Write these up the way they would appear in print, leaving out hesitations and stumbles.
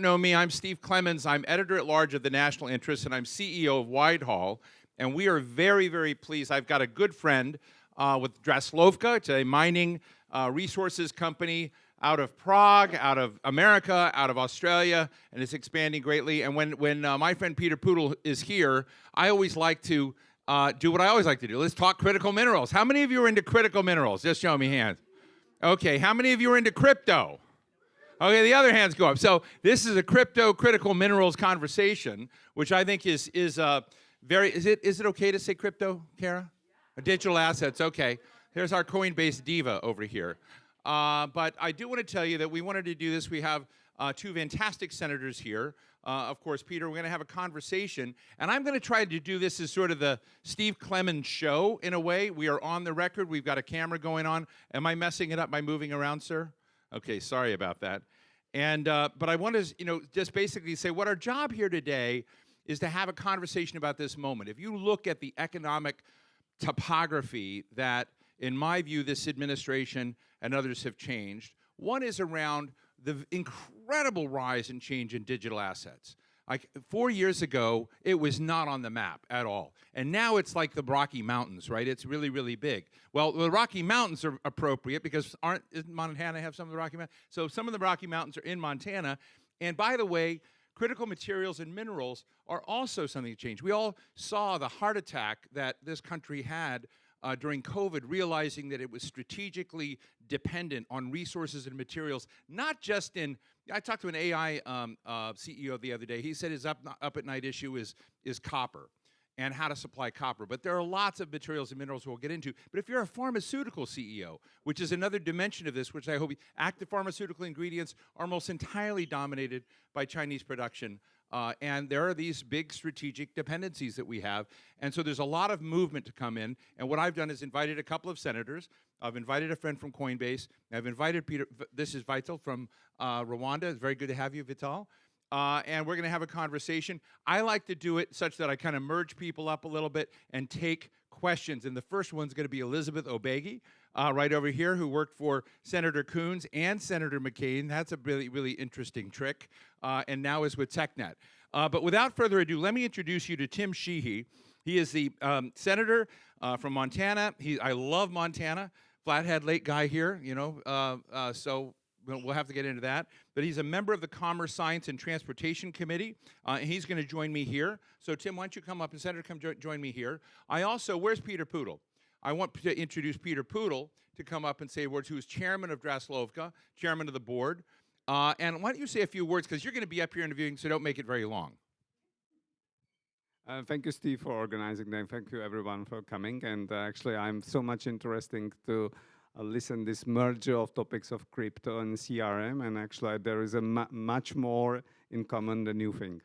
Know me, I'm Steve Clemens. I'm editor-at-large of the National Interest, and I'm CEO of Widehall. And we are very, very pleased. I've got a good friend with Draslovka. It's a mining resources company out of Prague, out of America, out of Australia, and it's expanding greatly. And when my friend Petr Pudil is here, I always like to do what I always like to do. Let's talk critical minerals. How many of you are into critical minerals? Just show me hands. Okay, how many of you are into crypto? Okay, the other hands go up. So this is a crypto critical minerals conversation, which I think is very. Is it okay to say crypto, Kara? Digital assets. Okay. Here's our Coinbase diva over here. But I do want to tell you that we wanted to do this. We have two fantastic senators here. Of course, Petr, we're going to have a conversation, and I'm going to try to do this as sort of the Steve Clemens show in a way. We are on the record. We've got a camera going on. Am I messing it up by moving around, sir? Okay, sorry about that. And but I want to, just basically say what our job here today is to have a conversation about this moment. If you look at the economic topography that, in my view, this administration and others have changed, one is around the incredible rise and change in digital assets. Like 4 years ago, it was not on the map at all. And now it's like the Rocky Mountains, right? It's really, really big. Well, the Rocky Mountains are appropriate because isn't Montana have some of the Rocky Mountains? So some of the Rocky Mountains are in Montana. And by the way, critical materials and minerals are also something that changed. We all saw the heart attack that this country had during COVID, realizing that it was strategically dependent on resources and materials, not just in. I talked to an AI CEO the other day. He said his up at night issue is copper and how to supply copper. But there are lots of materials and minerals we'll get into. But if you're a pharmaceutical CEO, which is another dimension of this, which I hope active pharmaceutical ingredients are almost entirely dominated by Chinese production. And there are these big strategic dependencies that we have. And so there's a lot of movement to come in. And what I've done is invited a couple of senators. I've invited a friend from Coinbase. I've invited Petr. This is Vital from Rwanda. It's very good to have you, Vital. And we're going to have a conversation. I like to do it such that I kind of merge people up a little bit and take questions. And the first one's going to be Elizabeth Obegi, right over here, who worked for Senator Coons and Senator McCain. That's a really, really interesting trick. And now is with TechNet. But without further ado, let me introduce you to Tim Sheehy. He is the senator from Montana. I love Montana. Flathead Lake guy here, so we'll have to get into that. But he's a member of the Commerce, Science, and Transportation Committee. And he's going to join me here. So, Tim, why don't you come up? And Senator, come join me here. Where's Petr Pudil? I want to introduce Petr Pudil to come up and say words, who is chairman of Draslovka, chairman of the board. And why don't you say a few words, because you're going to be up here interviewing, so don't make it very long. Thank you, Steve, for organizing them. Thank you, everyone, for coming. And actually, I'm so much interested to listen this merger of topics of crypto and CRM. And actually, there is a much more in common than you think.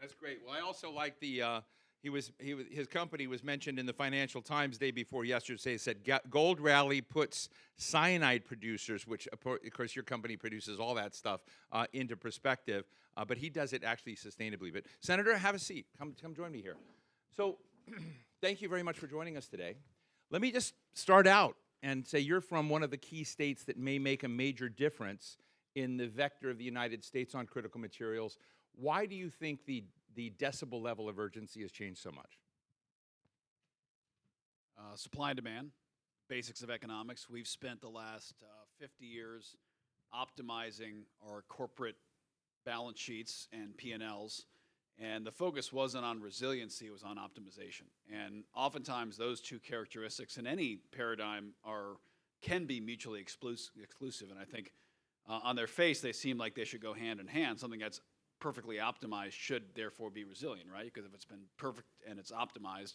That's great. Well, I also like his company was mentioned in the Financial Times day before yesterday. It said gold rally puts cyanide producers, which of course your company produces all that stuff, into perspective. But he does it actually sustainably. But Senator, have a seat. Come join me here. So thank you very much for joining us today. Let me just start out and say you're from one of the key states that may make a major difference in the vector of the United States on critical materials. Why do you think the decibel level of urgency has changed so much? Supply and demand, basics of economics. We've spent the last 50 years optimizing our corporate balance sheets and P&Ls, and the focus wasn't on resiliency, it was on optimization. And oftentimes those two characteristics in any paradigm can be mutually exclusive, and I think on their face they seem like they should go hand in hand. Something that's perfectly optimized should therefore be resilient, right? Because if it's been perfect and it's optimized,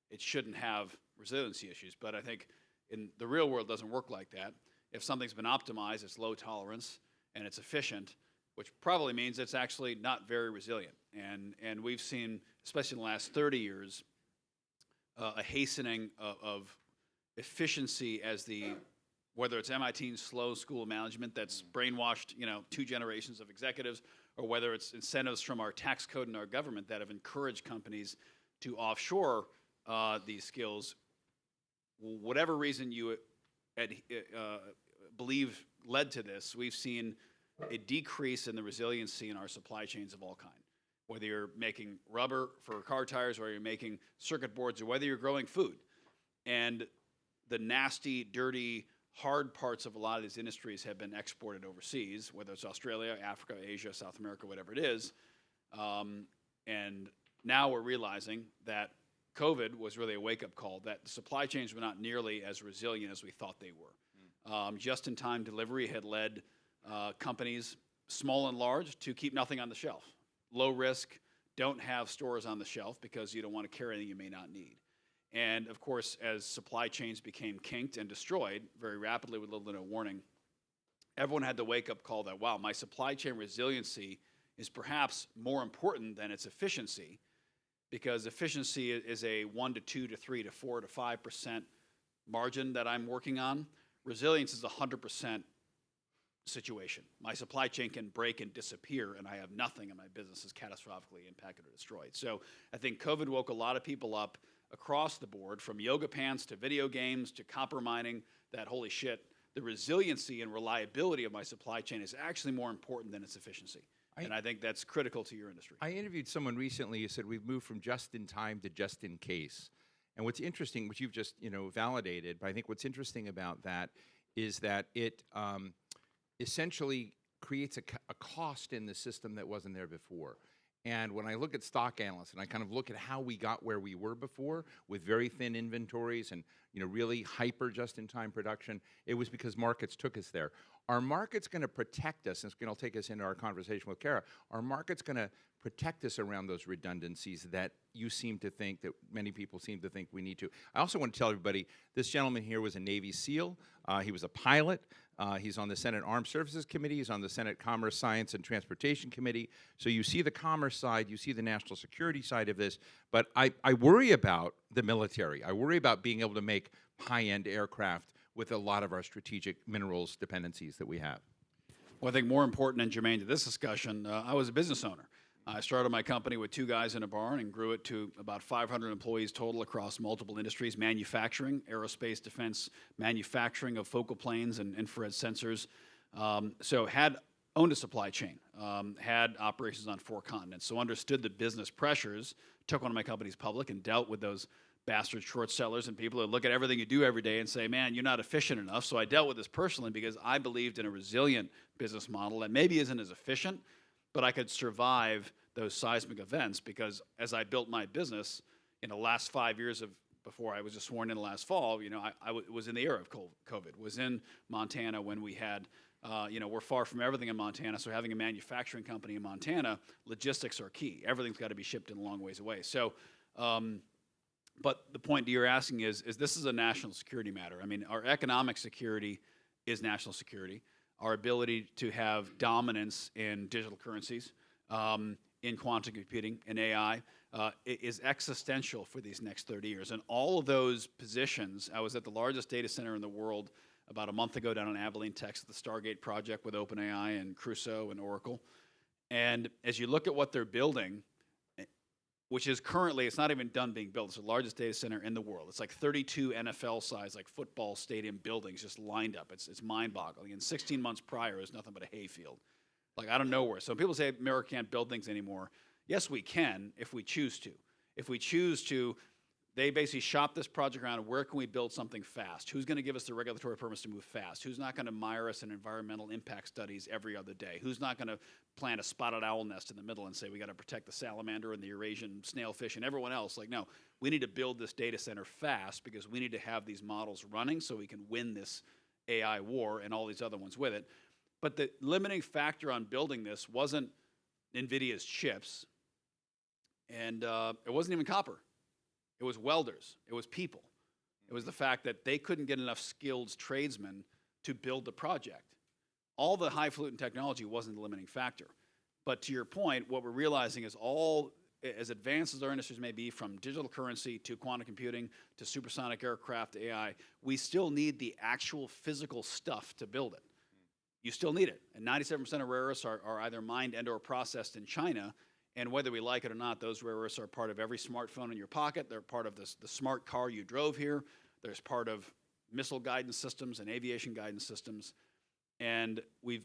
it shouldn't have resiliency issues. But I think in the real world, it doesn't work like that. If something's been optimized, it's low tolerance and it's efficient, which probably means it's actually not very resilient. And we've seen, especially in the last 30 years, a hastening of efficiency as whether it's MIT's slow school of management that's brainwashed, 2 generations of executives, or whether it's incentives from our tax code and our government that have encouraged companies to offshore these skills. Whatever reason you believe led to this, we've seen a decrease in the resiliency in our supply chains of all kind. Whether you're making rubber for car tires, or you're making circuit boards, or whether you're growing food. And the nasty, dirty, hard parts of a lot of these industries have been exported overseas, whether it's Australia, Africa, Asia, South America, whatever it is. And now we're realizing that COVID was really a wake-up call, that the supply chains were not nearly as resilient as we thought they were. Just-in-time delivery had led companies, small and large, to keep nothing on the shelf. Low risk, don't have stores on the shelf because you don't want to carry anything you may not need. And of course, as supply chains became kinked and destroyed very rapidly with little to no warning, everyone had the wake-up call that, wow, my supply chain resiliency is perhaps more important than its efficiency, because efficiency is a 1 to 2 to 3 to 4 to 5% margin that I'm working on. Resilience is 100% situation. My supply chain can break and disappear, and I have nothing, and my business is catastrophically impacted or destroyed. So I think COVID woke a lot of people up across the board, from yoga pants to video games to copper mining, that holy shit, the resiliency and reliability of my supply chain is actually more important than its efficiency. And I think that's critical to your industry. I interviewed someone recently who said we've moved from just in time to just in case. And what's interesting, which you've just validated, but I think what's interesting about that is that it essentially creates a cost in the system that wasn't there before. And when I look at stock analysts and I kind of look at how we got where we were before with very thin inventories and really hyper just-in-time production, it was because markets took us there. Are markets going to protect us? And it's going to take us into our conversation with Kara. Are markets going to protect us around those redundancies that you seem to think, that many people seem to think we need to? I also want to tell everybody, this gentleman here was a Navy SEAL. He was a pilot. He's on the Senate Armed Services Committee. He's on the Senate Commerce, Science, and Transportation Committee. So you see the commerce side, you see the national security side of this. But I worry about the military. I worry about being able to make high-end aircraft with a lot of our strategic minerals dependencies that we have. Well, I think more important and germane to this discussion, I was a business owner. I started my company with 2 guys in a barn and grew it to about 500 employees total across multiple industries: manufacturing, aerospace, defense, manufacturing of focal planes and infrared sensors. So had owned a supply chain, had operations on 4 continents, so understood the business pressures, took one of my companies public and dealt with those bastard short sellers and people that look at everything you do every day and say, man, you're not efficient enough. So I dealt with this personally because I believed in a resilient business model that maybe isn't as efficient, but I could survive those seismic events, because as I built my business in the last 5 years before I was just sworn in last fall, I was in the era of COVID, was in Montana when we had, we're far from everything in Montana, so having a manufacturing company in Montana, logistics are key. Everything's got to be shipped in a long ways away. So, but the point that you're asking is this is a national security matter. I mean, our economic security is national security. Our ability to have dominance in digital currencies, in quantum computing, in AI, is existential for these next 30 years. And all of those positions, I was at the largest data center in the world about a month ago down in Abilene, Texas, the Stargate project with OpenAI and Crusoe and Oracle. And as you look at what they're building, which is currently, it's not even done being built. It's the largest data center in the world. It's like 32 NFL-sized, like football stadium buildings just lined up. It's mind-boggling. And 16 months prior, it was nothing but a hayfield, like out of nowhere. So when people say America can't build things anymore, yes, we can if we choose to. If we choose to, they basically shop this project around. Where can we build something fast? Who's going to give us the regulatory permits to move fast? Who's not going to mire us in environmental impact studies every other day? Who's not going to plant a spotted owl nest in the middle and say we got to protect the salamander and the Eurasian snailfish and everyone else? Like, no, we need to build this data center fast because we need to have these models running so we can win this AI war and all these other ones with it. But the limiting factor on building this wasn't NVIDIA's chips, and it wasn't even copper. It was welders. It was people. It was the fact that they couldn't get enough skilled tradesmen to build the project. All the highfalutin technology wasn't the limiting factor. But to your point, what we're realizing is all, as advanced as our industries may be, from digital currency to quantum computing to supersonic aircraft to AI, we still need the actual physical stuff to build it. You still need it. And 97% of rare earths are either mined and or processed in China. And whether we like it or not, those rare earths are part of every smartphone in your pocket. They're part of the smart car you drove here. There's part of missile guidance systems and aviation guidance systems. And we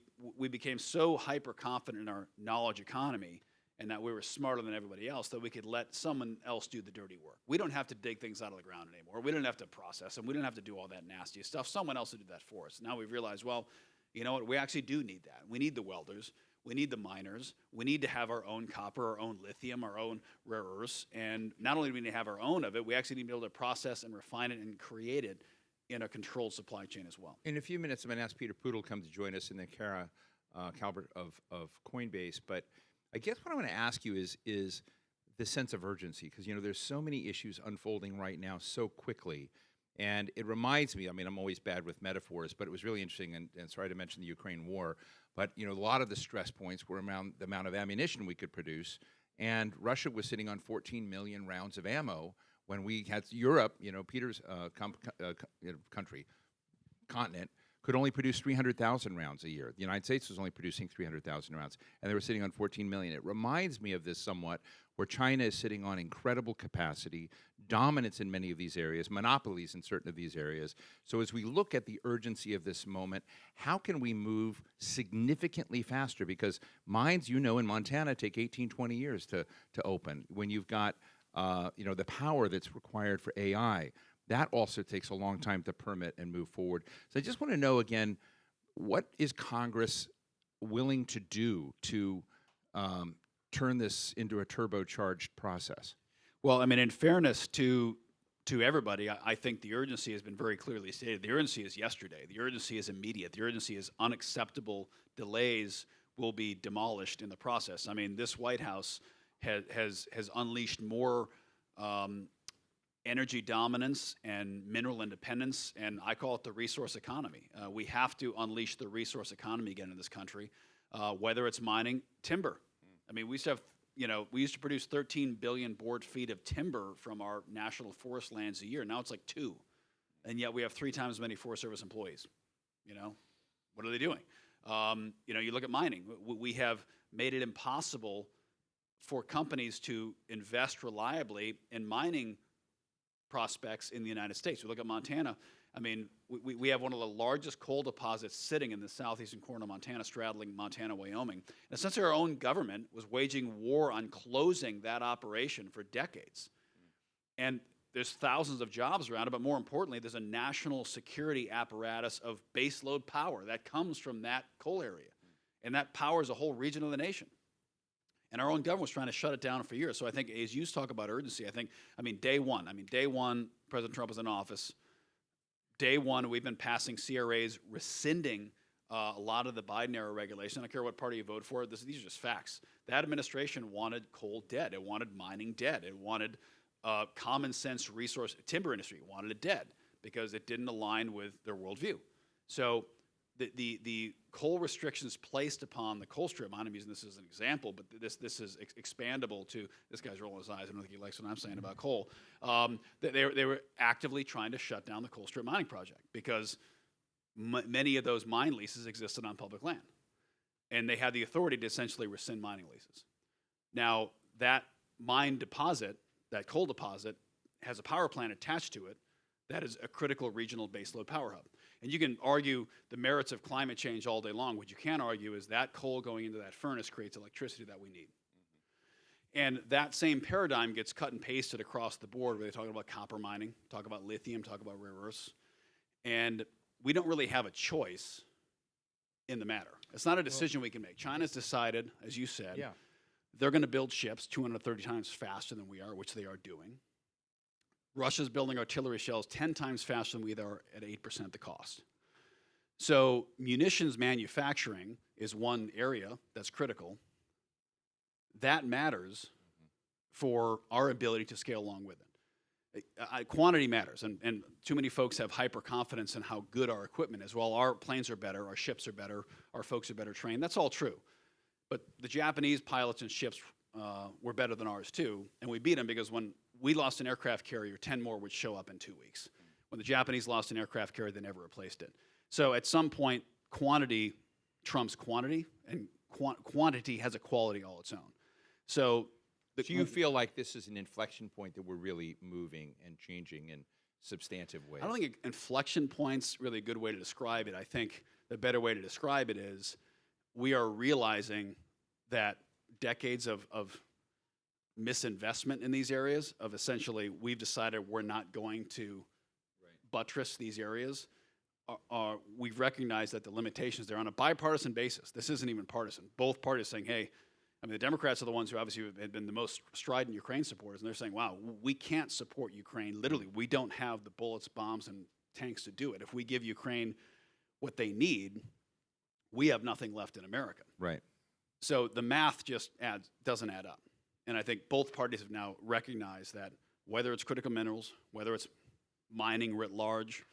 became so hyper confident in our knowledge economy and that we were smarter than everybody else that we could let someone else do the dirty work. We don't have to dig things out of the ground anymore. We don't have to process them. We don't have to do all that nasty stuff. Someone else will do that for us. Now we've realized, well, you know what? We actually do need that. We need the welders. We need the miners. We need to have our own copper, our own lithium, our own rare earths. And not only do we need to have our own of it, we actually need to be able to process and refine it and create it in a controlled supply chain as well. In a few minutes, I'm going to ask Petr Pudil come to join us, and then Kara Calvert of Coinbase. But I guess what I want to ask you is the sense of urgency, because there's so many issues unfolding right now so quickly, and it reminds me. I mean, I'm always bad with metaphors, but it was really interesting. And sorry to mention the Ukraine war, but a lot of the stress points were around the amount of ammunition we could produce, and Russia was sitting on 14 million rounds of ammo. When we had Europe, Peter's continent, could only produce 300,000 rounds a year. The United States was only producing 300,000 rounds, and they were sitting on 14 million. It reminds me of this somewhat, where China is sitting on incredible capacity, dominance in many of these areas, monopolies in certain of these areas. So as we look at the urgency of this moment, how can we move significantly faster? Because mines, in Montana take 18, 20 years to open. When you've got the power that's required for AI, that also takes a long time to permit and move forward. So I just want to know again, what is Congress willing to do to turn this into a turbocharged process? Well, I mean, in fairness to everybody, I think the urgency has been very clearly stated. The urgency is yesterday. The urgency is immediate. The urgency is unacceptable. Delays will be demolished in the process. I mean, this White House has unleashed more energy dominance and mineral independence, and I call it the resource economy. We have to unleash the resource economy again in this country, whether it's mining, timber. I mean, we used to produce 13 billion board feet of timber from our national forest lands a year. Now it's like 2, and yet we have 3 times as many Forest Service employees. What are they doing? You look at mining. We have made it impossible for companies to invest reliably in mining prospects in the United States. We look at Montana. I mean, we have one of the largest coal deposits sitting in the southeastern corner of Montana, straddling Montana, Wyoming. And essentially, our own government was waging war on closing that operation for decades. And there's thousands of jobs around it, but more importantly, there's a national security apparatus of baseload power that comes from that coal area. And that powers a whole region of the nation. And our own government was trying to shut it down for years. So I think, as you talk about urgency, day one, President Trump was in office. Day one, we've been passing CRAs rescinding a lot of the Biden-era regulation. I don't care what party you vote for. These are just facts. That administration wanted coal dead. It wanted mining dead. It wanted common sense resource timber industry. It wanted it dead because it didn't align with their worldview. So the coal restrictions placed upon the coal strip mine, I'm using this as an example, but this is expandable to, this guy's rolling his eyes, I don't think he likes what I'm saying about coal. They were actively trying to shut down the coal strip mining project because many of those mine leases existed on public land. And they had the authority to essentially rescind mining leases. Now, that mine deposit, that coal deposit, has a power plant attached to it that is a critical regional baseload power hub. And you can argue the merits of climate change all day long. What you can't argue is that coal going into that furnace creates electricity that we need. And that same paradigm gets cut and pasted across the board where they talk about copper mining, talk about lithium, talk about rare earths. And we don't really have a choice in the matter. It's not a decision we can make. China's decided, as you said, they're going to build ships 230 times faster than we are, which they are doing. Russia's building artillery shells 10 times faster than we are at 8% the cost. So munitions manufacturing is one area that's critical. That matters for our ability to scale along with it. Quantity matters, and too many folks have hyper confidence in how good our equipment is. Well, our planes are better, our ships are better, our folks are better trained. That's all true. But the Japanese pilots and ships were better than ours too, and we beat them because when we lost an aircraft carrier, 10 more would show up in 2 weeks. When the Japanese lost an aircraft carrier, they never replaced it. So at some point, quantity trumps quantity, and quantity has a quality all its own. So you feel like this is an inflection point that we're really moving and changing in substantive ways? I don't think inflection point's really a good way to describe it. I think the better way to describe it is we are realizing that decades of misinvestment in these areas, of essentially we've decided we're not going to buttress these areas, we've recognized that the limitations there on a bipartisan basis. This isn't even partisan. Both parties saying, hey, I mean, the Democrats are the ones who obviously have been the most strident Ukraine supporters, and they're saying, wow, we can't support Ukraine. Literally, we don't have the bullets, bombs, and tanks to do it. If we give Ukraine what they need, we have nothing left in America. Right. So the math just doesn't add up. And I think both parties have now recognized that whether it's critical minerals, whether it's mining writ large,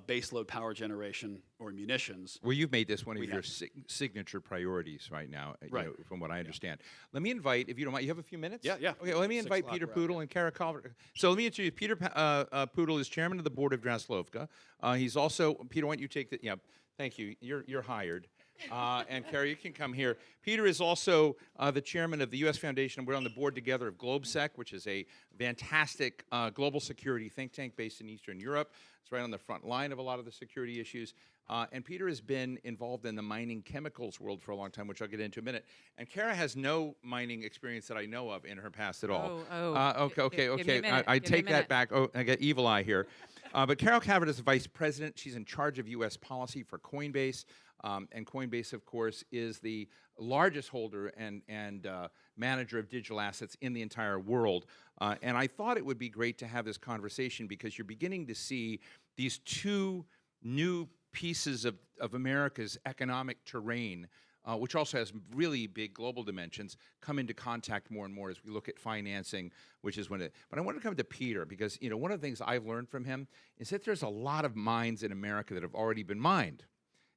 baseload power generation, or munitions. Well, you've made this one of We your have- signature priorities right now, you Right. know, from what I understand. Let me invite, if you don't mind, you have a few minutes? Yeah, yeah. Okay, well, let me 6 invite o'clock Peter we're out, Pudil yeah. and Kara Calvert. So let me introduce you. Peter Pudil is chairman of the board of Draslovka. He's also, Peter, why don't you take the, yeah, thank you. You're hired. And Kara, you can come here. Peter is also the chairman of the U.S. Foundation. We're on the board together of GlobeSec, which is a fantastic global security think tank based in Eastern Europe. It's right on the front line of a lot of the security issues. And Peter has been involved in the mining chemicals world for a long time, which I'll get into in a minute. And Kara has no mining experience that I know of in her past at all. Okay. Give me a minute, I give me a take that minute. back. Oh, I get evil eye here. But Carol Calvert is the vice president. She's in charge of U.S. policy for Coinbase. And Coinbase, of course, is the largest holder and manager of digital assets in the entire world. And I thought it would be great to have this conversation because you're beginning to see these two new pieces of America's economic terrain, which also has really big global dimensions, come into contact more and more as we look at financing, which is when it. But I want to come to Peter because one of the things I've learned from him is that there's a lot of mines in America that have already been mined.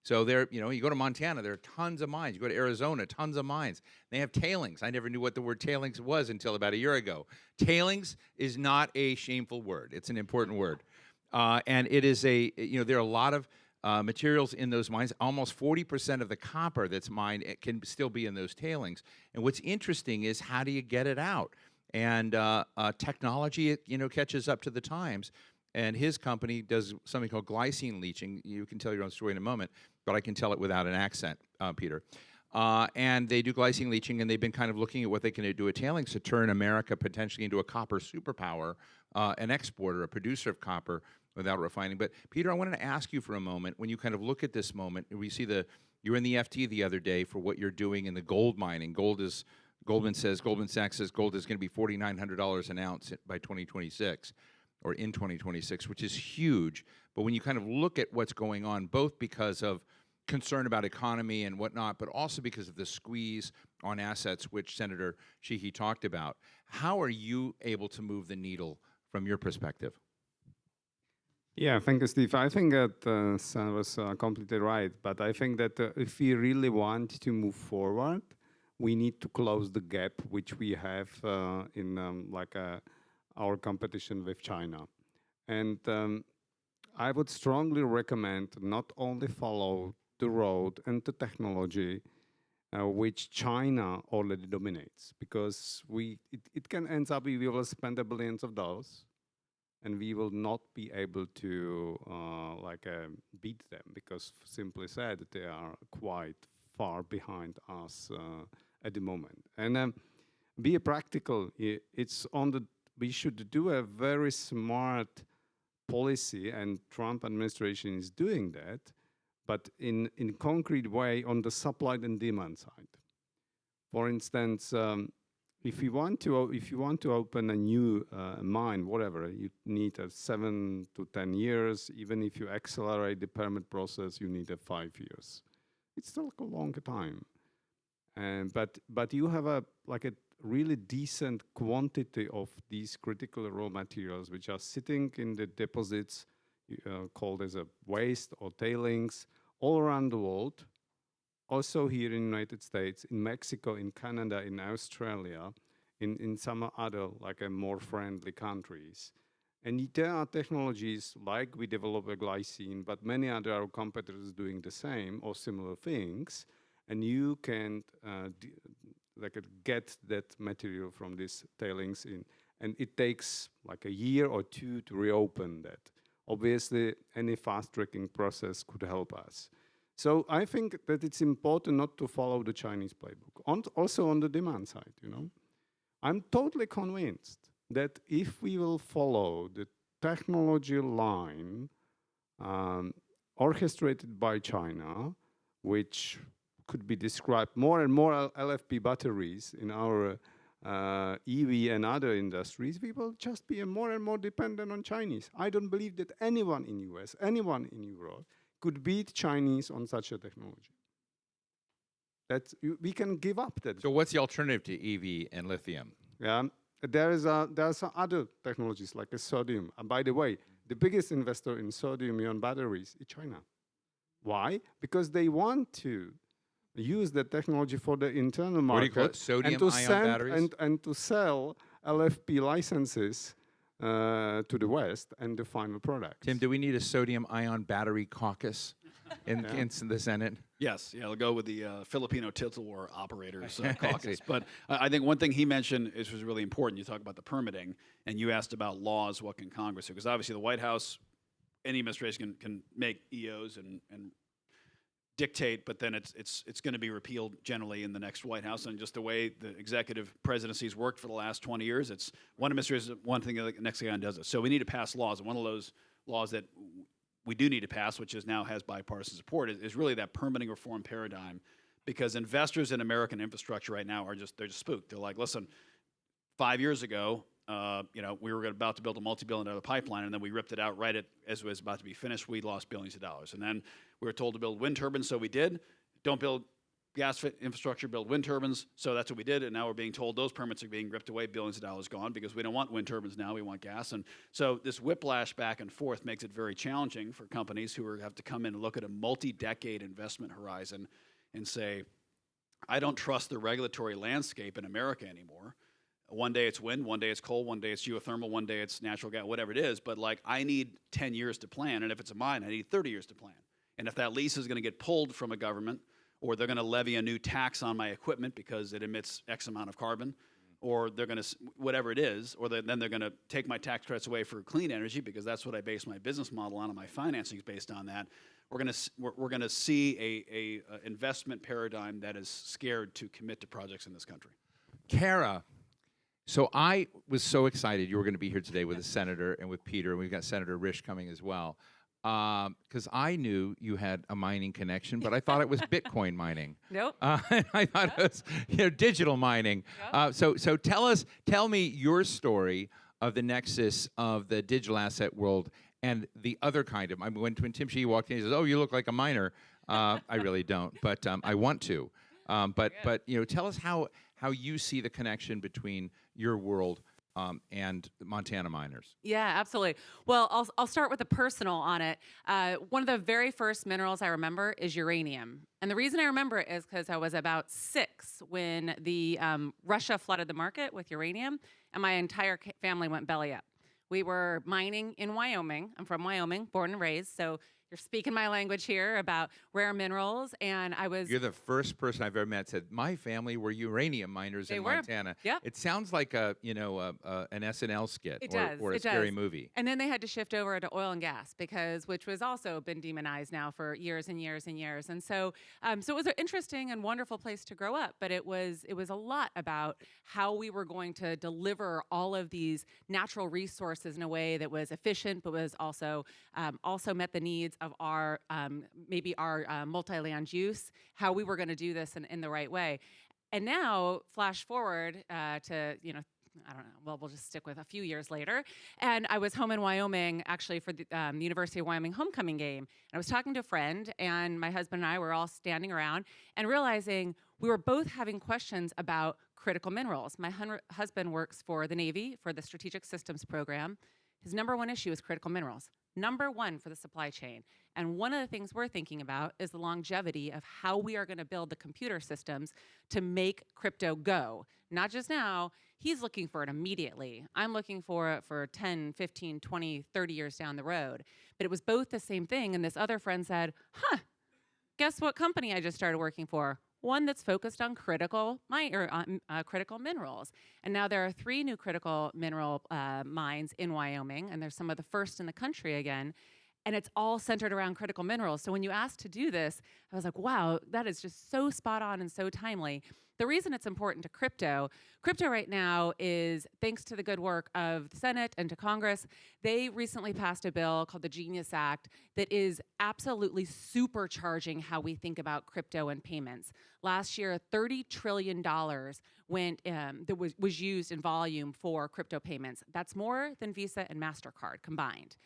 So there, you go to Montana, there are tons of mines. You go to Arizona, tons of mines. They have tailings. I never knew what the word tailings was until about a year ago. Tailings is not a shameful word. It's an important word. And it is there are a lot of materials in those mines. Almost 40% of the copper that's mined can still be in those tailings. And what's interesting is how do you get it out? And technology, catches up to the times. And his company does something called glycine leaching. You can tell your own story in a moment, but I can tell it without an accent, Peter. And they do glycine leaching, and they've been kind of looking at what they can do with tailings to turn America potentially into a copper superpower, an exporter, a producer of copper without refining. But Peter, I wanted to ask you for a moment, when you kind of look at this moment, we see you were in the FT the other day for what you're doing in the gold mining. Goldman Sachs says gold is going to be $4,900 an ounce by 2026. Or in 2026, which is huge. But when you kind of look at what's going on, both because of concern about economy and whatnot, but also because of the squeeze on assets, which Senator Sheehy talked about, how are you able to move the needle from your perspective? Yeah, thank you, Steve. I think that Sam was completely right. But I think that if we really want to move forward, we need to close the gap which we have in our competition with China. And I would strongly recommend not only follow the road and the technology which China already dominates, because it can end up we will spend billions of dollars and we will not be able to beat them, because simply said they are quite far behind us at the moment. And be practical, it's on the we should do a very smart policy, and Trump administration is doing that, but in concrete way on the supply and demand side. For instance, if you want to open a new mine, whatever, you need 7 to 10 years. Even if you accelerate the permit process, you need 5 years. It's still a long time, but you have a really decent quantity of these critical raw materials which are sitting in the deposits called as a waste or tailings all around the world, also here in the United States, in Mexico, in Canada, in Australia, in some other more friendly countries. And there are technologies like we develop a glycine, but many other our competitors doing the same or similar things, and you can get that material from these tailings in, and it takes a year or two to reopen that. Obviously, any fast-tracking process could help us. So I think that it's important not to follow the Chinese playbook. Also on the demand side, I'm totally convinced that if we will follow the technology line orchestrated by China, which could be described more and more LFP batteries in our EV and other industries, we will just be more and more dependent on Chinese. I don't believe that anyone in US, anyone in Europe could beat Chinese on such a technology. We can give up that. So what's the alternative to EV and lithium? Yeah, there are some other technologies like sodium. And by the way, the biggest investor in sodium-ion batteries is China. Why? Because they want to use that technology for the internal market. What do you call it? Sodium-ion batteries? And to sell LFP licenses to the West and the final product. Tim, do we need a sodium-ion battery caucus in the Senate? Yes, yeah, I'll go with the Filipino Title War Operators Caucus. But I think one thing he mentioned was really important. You talk about the permitting, and you asked about laws, what can Congress do? Because obviously the White House, any administration can make EOs and dictate, but then it's going to be repealed generally in the next White House. And just the way the executive presidencies worked for the last 20 years, it's one administration, one thing, the next guy does it. So we need to pass laws. And one of those laws that we do need to pass, which now has bipartisan support, is really that permitting reform paradigm, because investors in American infrastructure right now they're just spooked. They're like, listen, 5 years ago, we were about to build a multi-billion-dollar pipeline, and then we ripped it out right as it was about to be finished. We lost billions of dollars. And then we were told to build wind turbines, so we did. Don't build gas infrastructure, build wind turbines. So that's what we did, and now we're being told those permits are being ripped away, billions of dollars gone, because we don't want wind turbines now, we want gas. And so this whiplash back and forth makes it very challenging for companies who have to come in and look at a multi-decade investment horizon and say, I don't trust the regulatory landscape in America anymore. One day it's wind, one day it's coal, one day it's geothermal, one day it's natural gas, whatever it is. But like, I need 10 years to plan, and if it's a mine, I need 30 years to plan. And if that lease is going to get pulled from a government, or they're going to levy a new tax on my equipment because it emits X amount of carbon, or they're going to, whatever it is, or then they're going to take my tax credits away for clean energy because that's what I base my business model on, and my financing is based on that. We're going to see a investment paradigm that is scared to commit to projects in this country. Kara, so I was so excited you were going to be here today with the senator and with Peter, and we've got Senator Risch coming as well, because I knew you had a mining connection, but I thought it was Bitcoin mining. Nope. I thought it was digital mining. Yep. So tell me your story of the nexus of the digital asset world and the other kind of. When Tim Sheehy walked in, he says, "Oh, you look like a miner." I really don't, but I want to. But tell us how you see the connection between your world and Montana miners. Yeah, absolutely. Well, I'll start with the personal on it. One of the very first minerals I remember is uranium. And the reason I remember it is because I was about 6 when Russia flooded the market with uranium, and my entire family went belly up. We were mining in Wyoming. I'm from Wyoming, born and raised, so you're speaking my language here about rare minerals, and I was... You're the first person I've ever met said, my family were uranium miners in Montana. Yep. It sounds like an SNL skit or a It scary does. movie. And then they had to shift over to oil and gas which was also been demonized now for years and years and years. And so it was an interesting and wonderful place to grow up, but it was a lot about how we were going to deliver all of these natural resources in a way that was efficient, but was also met the needs of our multi-land use, how we were going to do this in the right way. And now, flash forward to, I don't know, well, we'll just stick with a few years later. And I was home in Wyoming, actually, for the University of Wyoming homecoming game. And I was talking to a friend, and my husband and I were all standing around and realizing we were both having questions about critical minerals. My husband works for the Navy, for the Strategic Systems Program. His number one issue is critical minerals. Number one for the supply chain. And one of the things we're thinking about is the longevity of how we are going to build the computer systems to make crypto go. Not just now, he's looking for it immediately. I'm looking for it for 10, 15, 20, 30 years down the road. But it was both the same thing, and this other friend said, guess what company I just started working for? One that's focused on critical minerals. And now there are 3 new critical mineral mines in Wyoming, and they're some of the first in the country again. and it's all centered around critical minerals. So when you asked to do this, I was like, wow, that is just so spot on and so timely. The reason it's important to crypto right now is thanks to the good work of the Senate and to Congress. They recently passed a bill called the Genius Act that is absolutely supercharging how we think about crypto and payments. Last year, $30 trillion that was used in volume for crypto payments. That's more than Visa and MasterCard combined.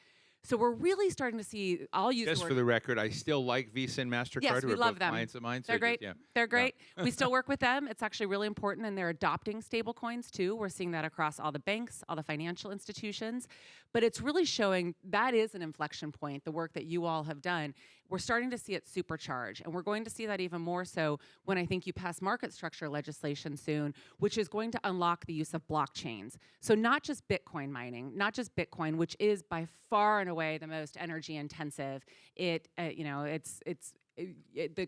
So we're really starting to see, I'll use Just the word. for the record, I still like Visa and MasterCard, Yes, who we are love both them. clients of mine. They're great. They're great. Yeah. We still work with them. It's actually really important, and they're adopting stable coins too. We're seeing that across all the banks, all the financial institutions. But it's really showing that is an inflection point, the work that you all have done. We're starting to see it supercharge, and we're going to see that even more so when I think you pass market structure legislation soon, which is going to unlock the use of blockchains. So not just Bitcoin mining, not just Bitcoin, which is by far and away the most energy intensive. The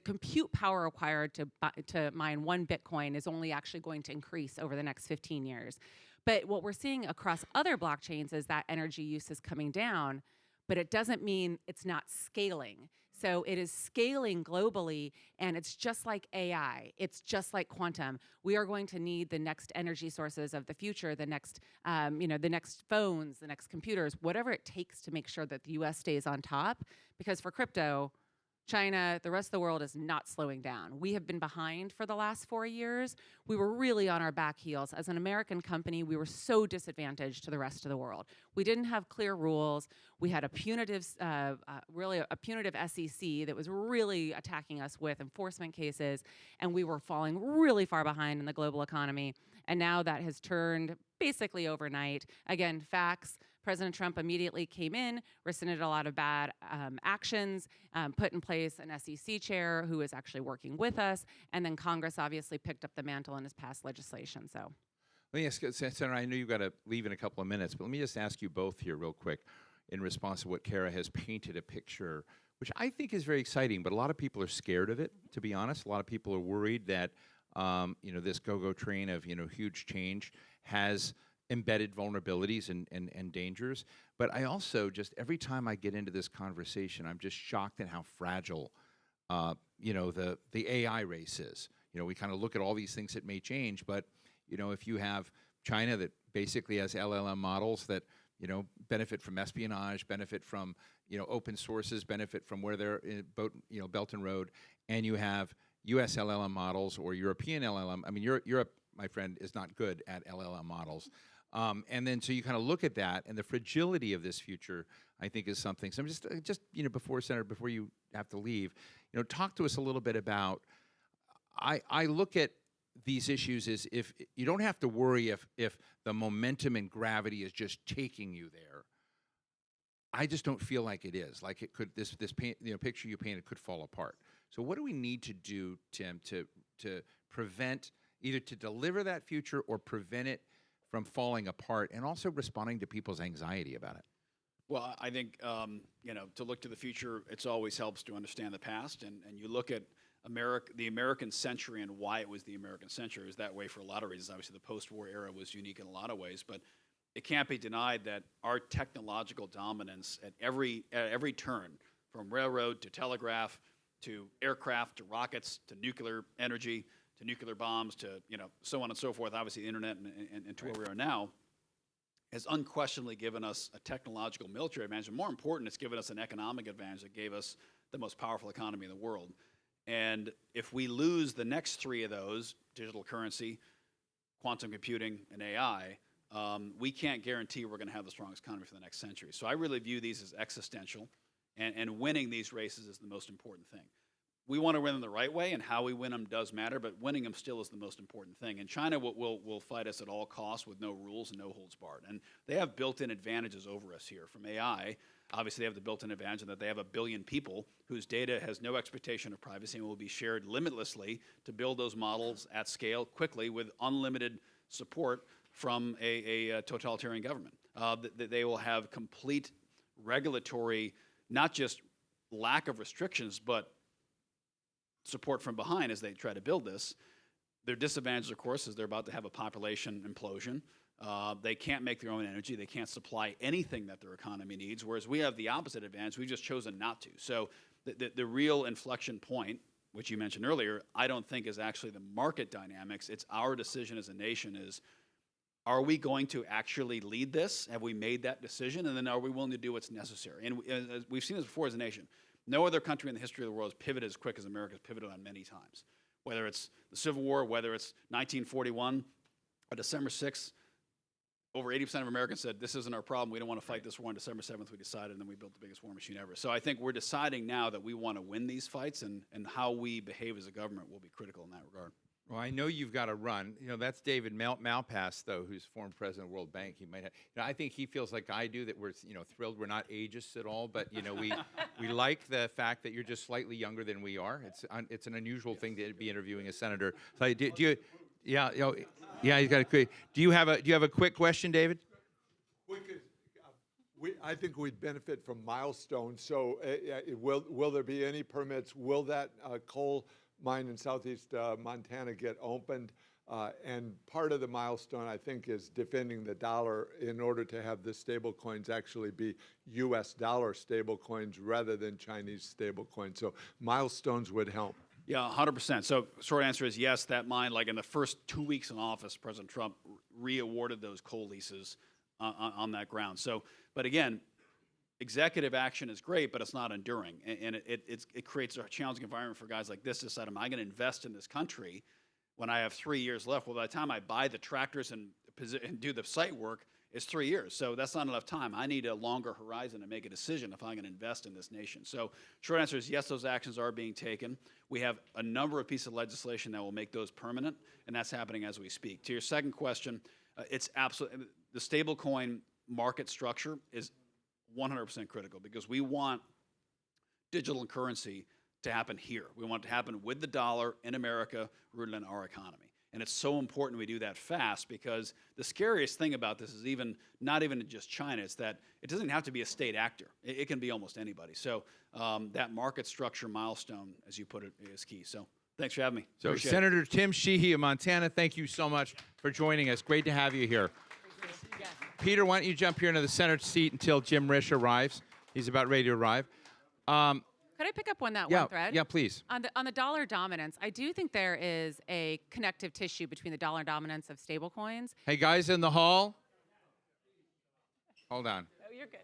compute power required to mine one Bitcoin is only actually going to increase over the next 15 years. But what we're seeing across other blockchains is that energy use is coming down, but it doesn't mean it's not scaling. So it is scaling globally, and it's just like AI. It's just like quantum. We are going to need the next energy sources of the future, the next phones, the next computers, whatever it takes to make sure that the U.S. stays on top. Because for crypto, China, the rest of the world is not slowing down. We have been behind for the last 4 years. We were really on our back heels. As an American company, we were so disadvantaged to the rest of the world. We didn't have clear rules. We had a punitive SEC that was really attacking us with enforcement cases, and we were falling really far behind in the global economy. And now that has turned basically overnight. Again, facts. President Trump immediately came in, rescinded a lot of bad actions, put in place an SEC chair who is actually working with us, and then Congress obviously picked up the mantle and has passed legislation. So, Let me ask, Senator, I know you've got to leave in a couple of minutes, but let me just ask you both here real quick in response to what Kara has painted a picture, which I think is very exciting, but a lot of people are scared of it, to be honest. A lot of people are worried that this go-go train of huge change has embedded vulnerabilities and dangers. But I also just, every time I get into this conversation, I'm just shocked at how fragile, the AI race is. We kind of look at all these things that may change, but, if you have China that basically has LLM models that, benefit from espionage, benefit from, open sources, benefit from where they're in Belt and Road, and you have US LLM models or European LLM. I mean, Europe, my friend, is not good at LLM models. And then so you kind of look at that, and the fragility of this future, I think, is something. So I'm just before you have to leave, talk to us a little bit about. I look at these issues as if you don't have to worry if the momentum and gravity is just taking you there. I just don't feel like it is. Like it could. This picture you painted could fall apart. So what do we need to do, Tim, to prevent, either to deliver that future or prevent it from falling apart, and also responding to people's anxiety about it? Well, I think, to look to the future, it always helps to understand the past. And you look at the American century and why it was the American century. It was that way for a lot of reasons. Obviously, the post-war era was unique in a lot of ways, but it can't be denied that our technological dominance at every turn, from railroad to telegraph to aircraft to rockets to nuclear energy to nuclear bombs to so on and so forth, obviously the internet and to where we are now, has unquestionably given us a technological military advantage. And more important, it's given us an economic advantage that gave us the most powerful economy in the world. And if we lose the next three of those, digital currency, quantum computing, and AI, we can't guarantee we're going to have the strongest economy for the next century. So I really view these as existential, and winning these races is the most important thing. We want to win them the right way, and how we win them does matter, but winning them still is the most important thing. And China will fight us at all costs with no rules and no holds barred. And they have built-in advantages over us here. From AI, obviously they have the built-in advantage that they have 1 billion people whose data has no expectation of privacy and will be shared limitlessly to build those models at scale quickly with unlimited support from a totalitarian government. They will have complete regulatory, not just lack of restrictions, but support from behind as they try to build this. Their disadvantage, of course, is they're about to have a population implosion. They can't make their own energy. They can't supply anything that their economy needs, whereas we have the opposite advantage. We've just chosen not to. So the real inflection point, which you mentioned earlier, I don't think is actually the market dynamics. It's our decision as a nation is, are we going to actually lead this? Have we made that decision? And then are we willing to do what's necessary? And we've seen this before as a nation. No other country in the history of the world has pivoted as quick as America's pivoted on many times. Whether it's the Civil War, whether it's 1941, or December 6th, over 80% of Americans said, this isn't our problem. We don't want to fight this war. On December 7th, we decided, and then we built the biggest war machine ever. So I think we're deciding now that we want to win these fights, and how we behave as a government will be critical in that regard. Well, I know you've got to run. You know, that's David Malpass, though, who's former president of the World Bank. He might have, you know, I think he feels like I do, that we're, you know, thrilled we're not ageist at all, but, you know, we like the fact that you're just slightly younger than we are. It's an unusual thing to be interviewing a senator. So do you, yeah, you know, yeah, he's got a quick, do you have a quick question, David? I think we'd benefit from milestones. So will there be any permits? Will that coal mine in southeast Montana get opened? And part of the milestone, I think, is defending the dollar in order to have the stable coins actually be U.S. dollar stable coins rather than Chinese stable coins. So milestones would help. Yeah, 100%. So short answer is yes, that mine, like in the first 2 weeks in office, President Trump re-awarded those coal leases on that ground. So, but again, executive action is great, but it's not enduring. And it creates a challenging environment for guys like this to decide, am I going to invest in this country when I have 3 years left? Well, by the time I buy the tractors and do the site work, it's 3 years. So that's not enough time. I need a longer horizon to make a decision if I'm going to invest in this nation. So short answer is yes, those actions are being taken. We have a number of pieces of legislation that will make those permanent, and that's happening as we speak. To your second question, it's absolutely, the stablecoin market structure is 100% critical because we want digital currency to happen here. We want it to happen with the dollar in America, rooted in our economy. And it's so important we do that fast because the scariest thing about this is not even just China, it's that it doesn't have to be a state actor. It can be almost anybody. So that market structure milestone, as you put it, is key. So thanks for having me. So Appreciate Senator Tim Sheehy of Montana, thank you so much for joining us. Great to have you here. Peter, why don't you jump here into the center seat until Jim Risch arrives? He's about ready to arrive. Could I pick up on that one thread? Yeah, please. On the dollar dominance, I do think there is a connective tissue between the dollar dominance of stablecoins. Hey, guys in the hall. Hold on. Oh, you're good.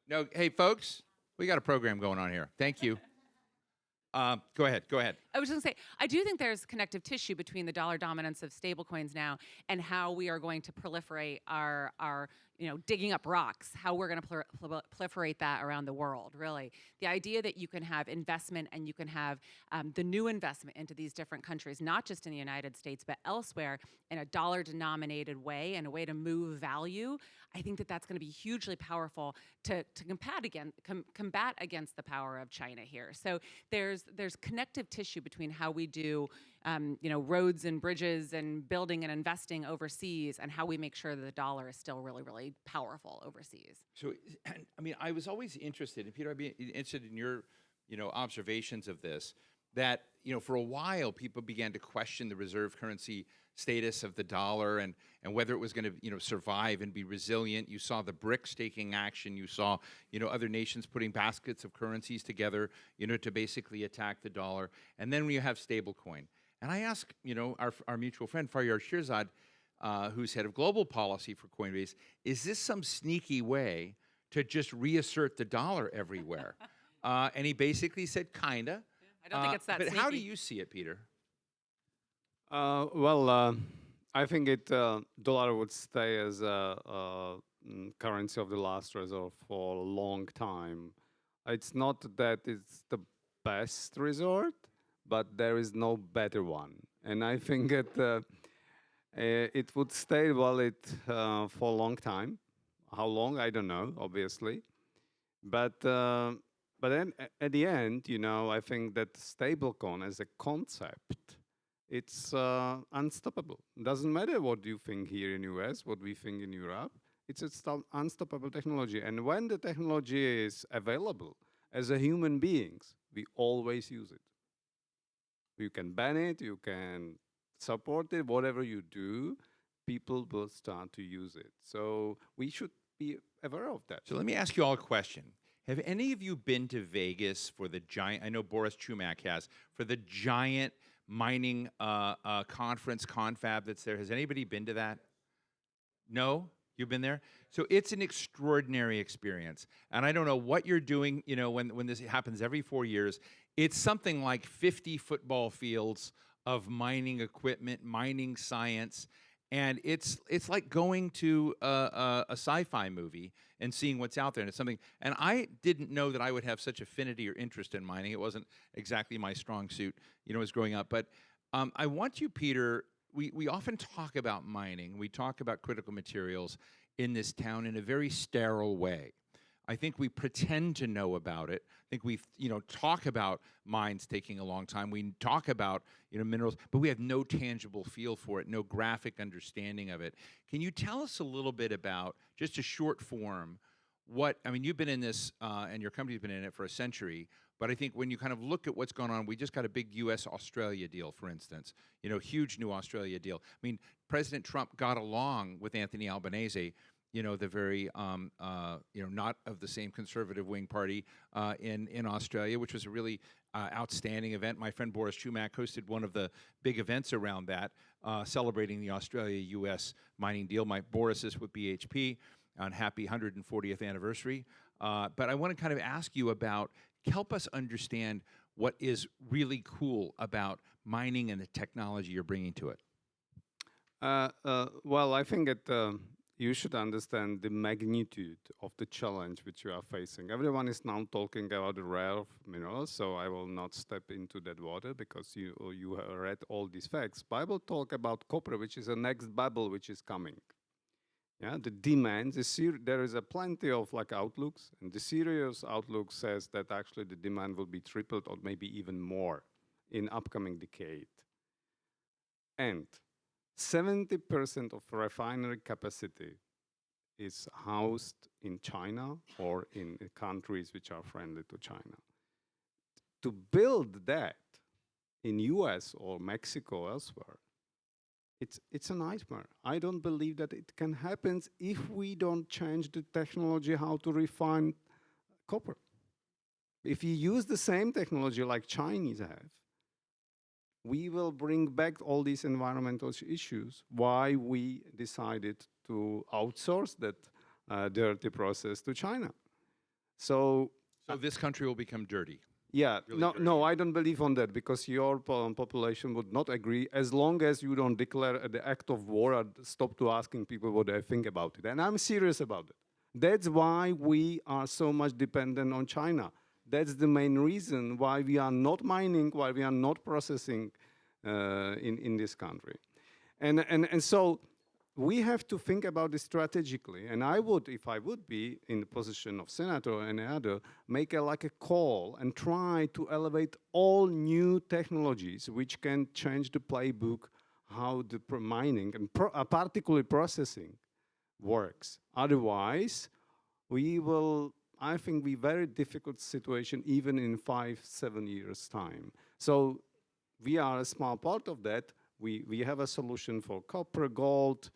No, hey, folks, we got a program going on here. Thank you. Go ahead. I was just going to say, I do think there's connective tissue between the dollar dominance of stablecoins now and how we are going to proliferate our digging up rocks, how we're going to proliferate that around the world, really. The idea that you can have investment and you can have the new investment into these different countries, not just in the United States, but elsewhere in a dollar-denominated way and a way to move value, I think that that's going to be hugely powerful to combat against the power of China here. So there's connective tissue between how we do roads and bridges and building and investing overseas and how we make sure that the dollar is still really, really powerful overseas. So, I mean, I was always interested, and Peter, I'd be interested in your, observations of this, that, for a while, people began to question the reserve currency status of the dollar and whether it was going to, survive and be resilient. You saw the BRICS taking action. You saw, other nations putting baskets of currencies together, to basically attack the dollar. And then you have stablecoin. And I asked, our mutual friend, Faryar Shirzad, who's head of global policy for Coinbase, is this some sneaky way to just reassert the dollar everywhere? And he basically said, kinda. I don't think it's that But sneaky. how do you see it, Peter? I think dollar would stay as a currency of the last resort for a long time. It's not that it's the best resort, but there is no better one. And I think that it would stay valid for a long time. How long? I don't know, obviously. But then at the end, I think that stablecoin as a concept, it's unstoppable. Doesn't matter what you think here in US, what we think in Europe. It's a unstoppable technology. And when the technology is available, as a human beings, we always use it. You can ban it, you can support it, whatever you do. people will start to use it. So we should be aware of that. So let me ask you all a question. Have any of you been to Vegas for the giant, I know Boris Chumak has, for the giant mining conference, confab that's there? Has anybody been to that? No? You've been there? So it's an extraordinary experience. And I don't know what you're doing, you know, when this happens every 4 years. It's something like 50 football fields of mining equipment, mining science. And it's like going to a sci-fi movie and seeing what's out there. And it's something, and I didn't know that I would have such affinity or interest in mining. It wasn't exactly my strong suit, you know, as growing up. But I want you, Peter, we often talk about mining. We talk about critical materials in this town in a very sterile way. I think we pretend to know about it. I think we, you know, talk about mines taking a long time. We talk about, you know, minerals, but we have no tangible feel for it, no graphic understanding of it. Can you tell us a little bit about, just a short form, what, I mean, you've been in this, and your company's been in it for a century, but I think when you kind of look at what's going on, we just got a big US-Australia deal, for instance, you know, huge new Australia deal. I mean, President Trump got along with Anthony Albanese, you know, the very, you know, not of the same conservative wing party in Australia, which was a really outstanding event. My friend Boris Chumak hosted one of the big events around that, celebrating the Australia-U.S. mining deal. Boris is with BHP on happy 140th anniversary. But I want to kind of ask you about, help us understand what is really cool about mining and the technology you're bringing to it. Well, I think that you should understand the magnitude of the challenge which you are facing. Everyone is now talking about the rare minerals, so I will not step into that water because you have read all these facts. But I will talk about copper, which is the next bubble which is coming. Yeah, the demand, there is a plenty of like outlooks, and the serious outlook says that actually the demand will be tripled or maybe even more in upcoming decade. And 70% of refinery capacity is housed in China or in countries which are friendly to China. To build that in US or Mexico elsewhere, it's a nightmare. I don't believe that it can happen if we don't change the technology how to refine copper. If you use the same technology like Chinese have, we will bring back all these environmental issues, why we decided to outsource that dirty process to China. So this country will become dirty. Yeah, Really no, I don't believe on that because your population would not agree as long as you don't declare the act of war and stop to asking people what they think about it. And I'm serious about it. That's why we are so much dependent on China. That's the main reason why we are not mining, why we are not processing in this country. And so we have to think about this strategically. And I would, if I would be in the position of senator or any other, make like a call and try to elevate all new technologies which can change the playbook, how the mining and particularly processing works. Otherwise, we will, I think, be very difficult situation even in 5-7 years' time. So we are a small part of that. We have a solution for copper, gold,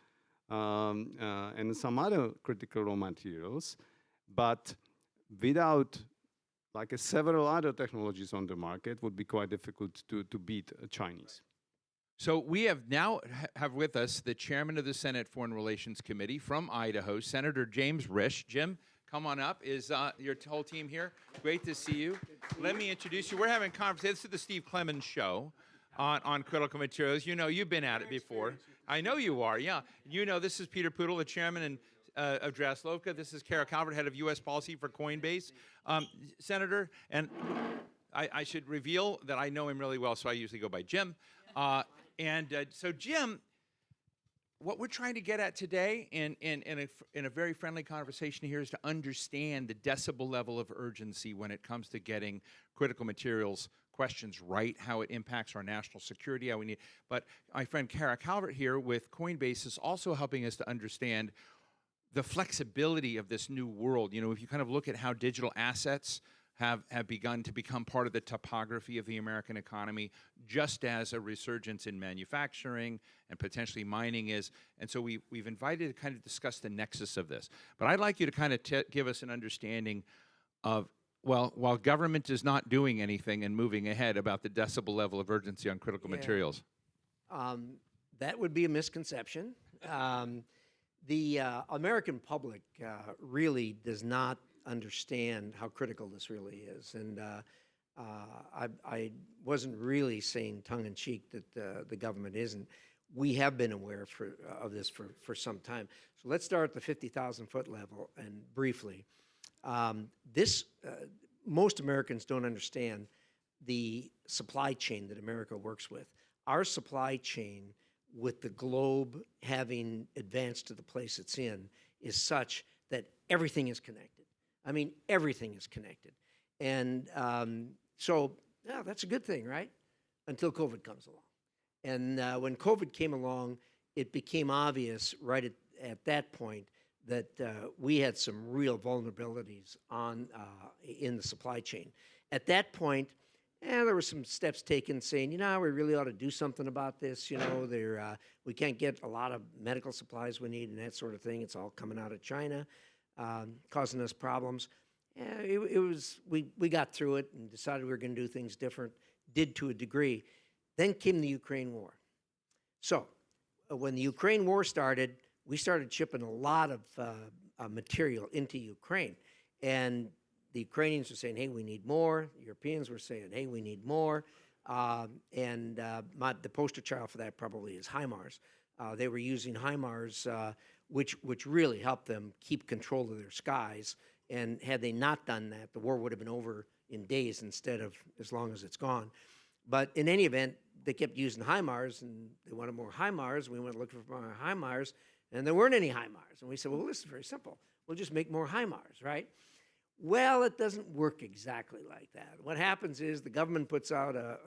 and some other critical raw materials, but without like several other technologies on the market, would be quite difficult to beat Chinese. So we have now have with us the chairman of the Senate Foreign Relations Committee from Idaho, Senator James Risch. Jim, come on up. Is your whole team here? Great to see you. Let me introduce you. We're having a conversation. This is the Steve Clemens Show on critical materials. You know, you've been at it before. I know you are, yeah. You know, this is Peter Pudil, the chairman of Draslovka. This is Calvert, head of U.S. policy for Coinbase. Senator, and I should reveal that I know him really well, so I usually go by Jim. So Jim, what we're trying to get at today in a very friendly conversation here is to understand the decibel level of urgency when it comes to getting critical materials questions right, how it impacts our national security, how we need. But my friend Kara Calvert here with Coinbase is also helping us to understand the flexibility of this new world. You know, if you kind of look at how digital assets have begun to become part of the topography of the American economy, just as a resurgence in manufacturing and potentially mining is. And so we've invited to kind of discuss the nexus of this. But I'd like you to kind of give us an understanding of, well, while government is not doing anything and moving ahead, about the decibel level of urgency on critical materials. That would be a misconception. The American public really does not understand how critical this really is. And I wasn't really saying tongue-in-cheek that the government isn't. We have been aware of this for some time. So let's start at the 50,000-foot level and briefly. Most Americans don't understand the supply chain that America works with. Our supply chain, with the globe having advanced to the place it's in, is such that everything is connected. I mean, everything is connected. And so that's a good thing, right? Until COVID comes along. And when COVID came along, it became obvious right at that point that we had some real vulnerabilities in the supply chain. At that point, there were some steps taken saying, we really ought to do something about this. We can't get a lot of medical supplies we need and that sort of thing. It's all coming out of China, causing us problems. We got through it and decided we were going to do things different, did to a degree. Then came the Ukraine war. So when the Ukraine war started, we started shipping a lot of material into Ukraine. And the Ukrainians were saying, hey, we need more. The Europeans were saying, hey, we need more. The poster child for that probably is HIMARS. They were using HIMARS, which really helped them keep control of their skies. And had they not done that, the war would have been over in days instead of as long as it's gone. But in any event, they kept using HIMARS, and they wanted more HIMARS. We went looking for more HIMARS, and there weren't any HIMARS. And we said, well, this is very simple. We'll just make more HIMARS, right? Well, it doesn't work exactly like that. What happens is the government puts out a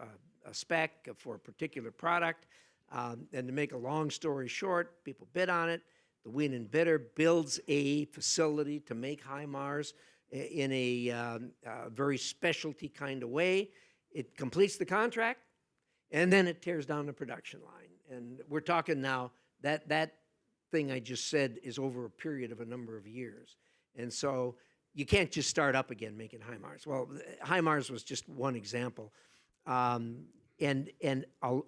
spec for a particular product, and to make a long story short, people bid on it. The winning bidder builds a facility to make HIMARS in a very specialty kind of way. It completes the contract, and then it tears down the production line. And we're talking now, that thing I just said is over a period of a number of years. And so you can't just start up again making HIMARS. Well, HIMARS was just one example. And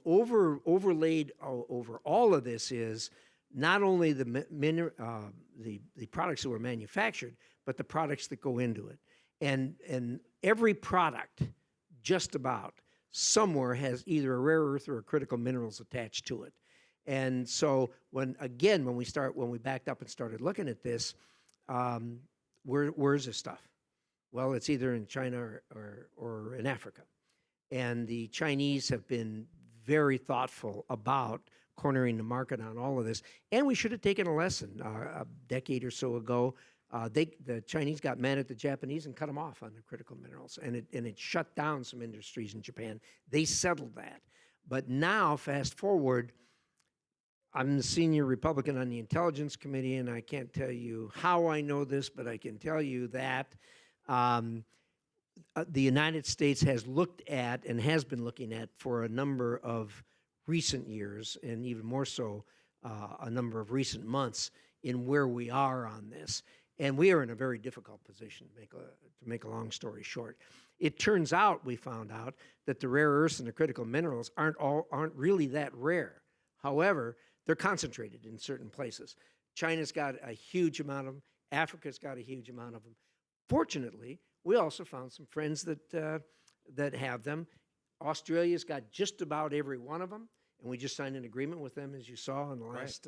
overlaid over all of this is not only the products that were manufactured, but the products that go into it. And every product, just about, somewhere has either a rare earth or a critical minerals attached to it. And so when we backed up and started looking at this, where's this stuff? Well, it's either in China or in Africa. And the Chinese have been very thoughtful about cornering the market on all of this. And we should have taken a lesson a decade or so ago. The Chinese got mad at the Japanese and cut them off on the critical minerals. And it shut down some industries in Japan. They settled that. But now, fast forward, I'm the senior Republican on the Intelligence Committee, and I can't tell you how I know this, but I can tell you that the United States has looked at and has been looking at for a number of recent years, and even more so a number of recent months, in where we are on this. And we are in a very difficult position, to make a long story short. It turns out, we found out, that the rare earths and the critical minerals aren't really that rare. However, they're concentrated in certain places. China's got a huge amount of them. Africa's got a huge amount of them. Fortunately, we also found some friends that have them. Australia's got just about every one of them, and we just signed an agreement with them, as you saw, in the last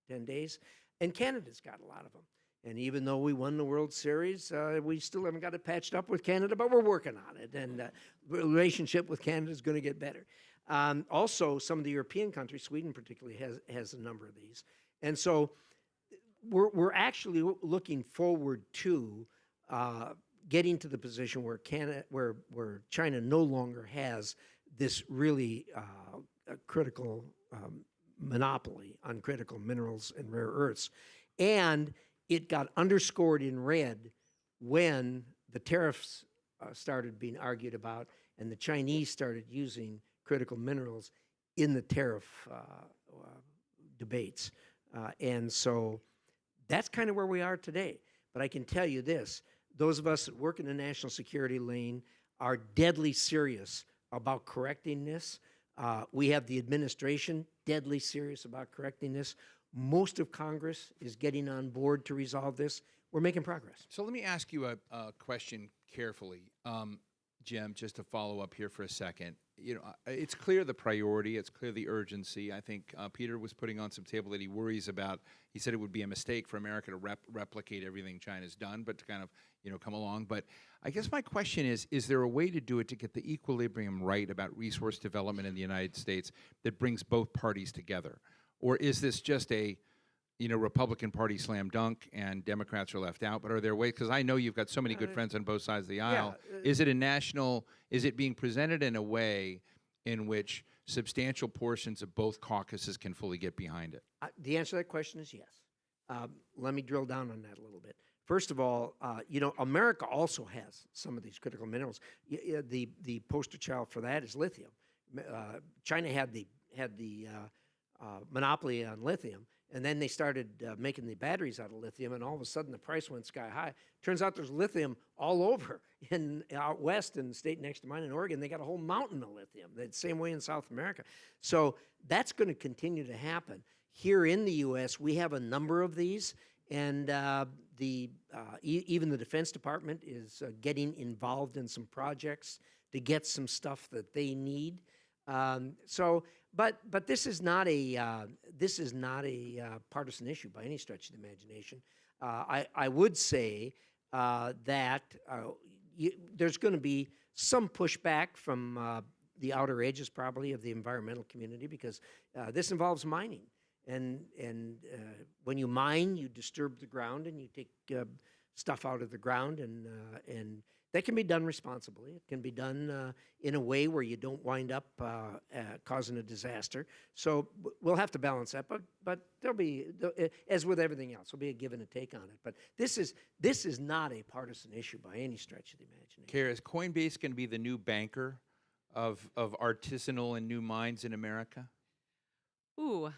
10 days. And Canada's got a lot of them. And even though we won the World Series, we still haven't got it patched up with Canada, but we're working on it. And the relationship with Canada is going to get better. Also, some of the European countries, Sweden particularly, has a number of these. And so we're actually looking forward to getting to the position where China no longer has this really critical monopoly on critical minerals and rare earths. And it got underscored in red when the tariffs started being argued about, and the Chinese started using critical minerals in the tariff debates. And so that's kind of where we are today. But I can tell you this, those of us that work in the national security lane are deadly serious about correcting this. We have the administration deadly serious about correcting this. Most of Congress is getting on board to resolve this. We're making progress. So let me ask you a question carefully, Jim, just to follow up here for a second. You know, it's clear the priority, it's clear the urgency. I think Peter was putting on some table that he worries about. He said it would be a mistake for America to replicate everything China's done, but to kind of, you know, come along. But I guess my question is there a way to do it to get the equilibrium right about resource development in the United States that brings both parties together? Or is this just a, you know, Republican Party slam dunk and Democrats are left out? But are there ways, because I know you've got so many good friends on both sides of the aisle, is it being presented in a way in which substantial portions of both caucuses can fully get behind it? The answer to that question is yes. Let me drill down on that a little bit. First of all, you know, America also has some of these critical minerals. The poster child for that is lithium. China had the monopoly on lithium, and then they started making the batteries out of lithium, and all of a sudden the price went sky high. Turns out there's lithium all over out west in the state next to mine in Oregon. They got a whole mountain of lithium. The same way in South America. So that's going to continue to happen. Here in the U.S., we have a number of these, and even the Defense Department is getting involved in some projects to get some stuff that they need. But this is not a partisan issue by any stretch of the imagination. I would say that there's going to be some pushback from the outer edges, probably, of the environmental community, because this involves mining, and when you mine, you disturb the ground and you take stuff out of the ground, and that can be done responsibly. It can be done in a way where you don't wind up causing a disaster. So we'll have to balance that, but there'll be, as with everything else, there'll be a give and a take on it. But this is not a partisan issue by any stretch of the imagination. Kara, is Coinbase going to be the new banker of artisanal and new mines in America? Ooh,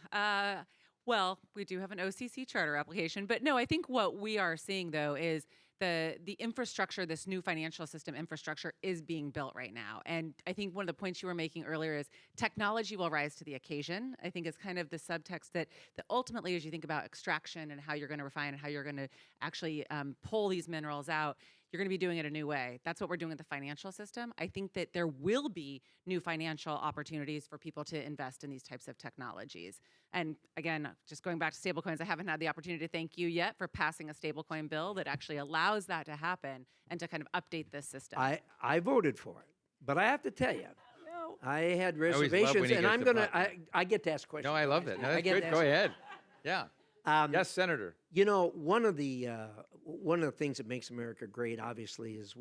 well, we do have an OCC charter application, but no, I think what we are seeing, though, is the infrastructure, this new financial system infrastructure, is being built right now. And I think one of the points you were making earlier is technology will rise to the occasion. I think it's kind of the subtext that ultimately, as you think about extraction and how you're going to refine and how you're going to actually pull these minerals out, you're going to be doing it a new way. That's what we're doing with the financial system. I think that there will be new financial opportunities for people to invest in these types of technologies. And again, just going back to stablecoins, I haven't had the opportunity to thank you yet for passing a stablecoin bill that actually allows that to happen and to kind of update this system. I voted for it, but I have to tell you, No. I had always love when reservations, he and gets I'm the gonna. button. I get to ask questions. No, I love it. No, I that's get good. to Go ask- ahead. Yeah. Yes, Senator. You know, one of the things that makes America great, obviously, is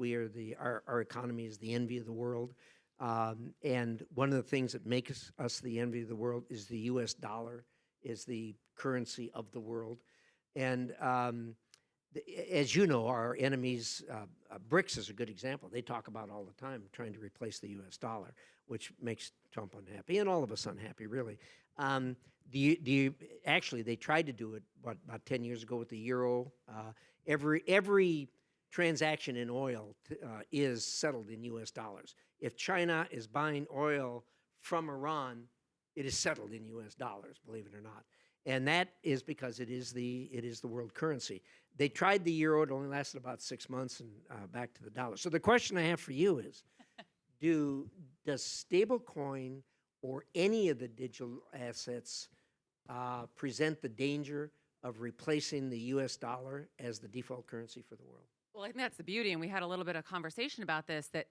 our economy is the envy of the world, and one of the things that makes us the envy of the world is the U.S. dollar is the currency of the world, and as you know, our enemies, BRICS is a good example. They talk about all the time trying to replace the U.S. dollar, which makes Trump unhappy and all of us unhappy, really. Actually, they tried to do it about 10 years ago with the euro. Every transaction in oil is settled in U.S. dollars. If China is buying oil from Iran, it is settled in U.S. dollars, believe it or not. And that is because it is the world currency. They tried the euro; it only lasted about 6 months, and back to the dollar. So the question I have for you is, does stablecoin or any of the digital assets present the danger of replacing the U.S. dollar as the default currency for the world? Well, I think that's the beauty, and we had a little bit of conversation about this, that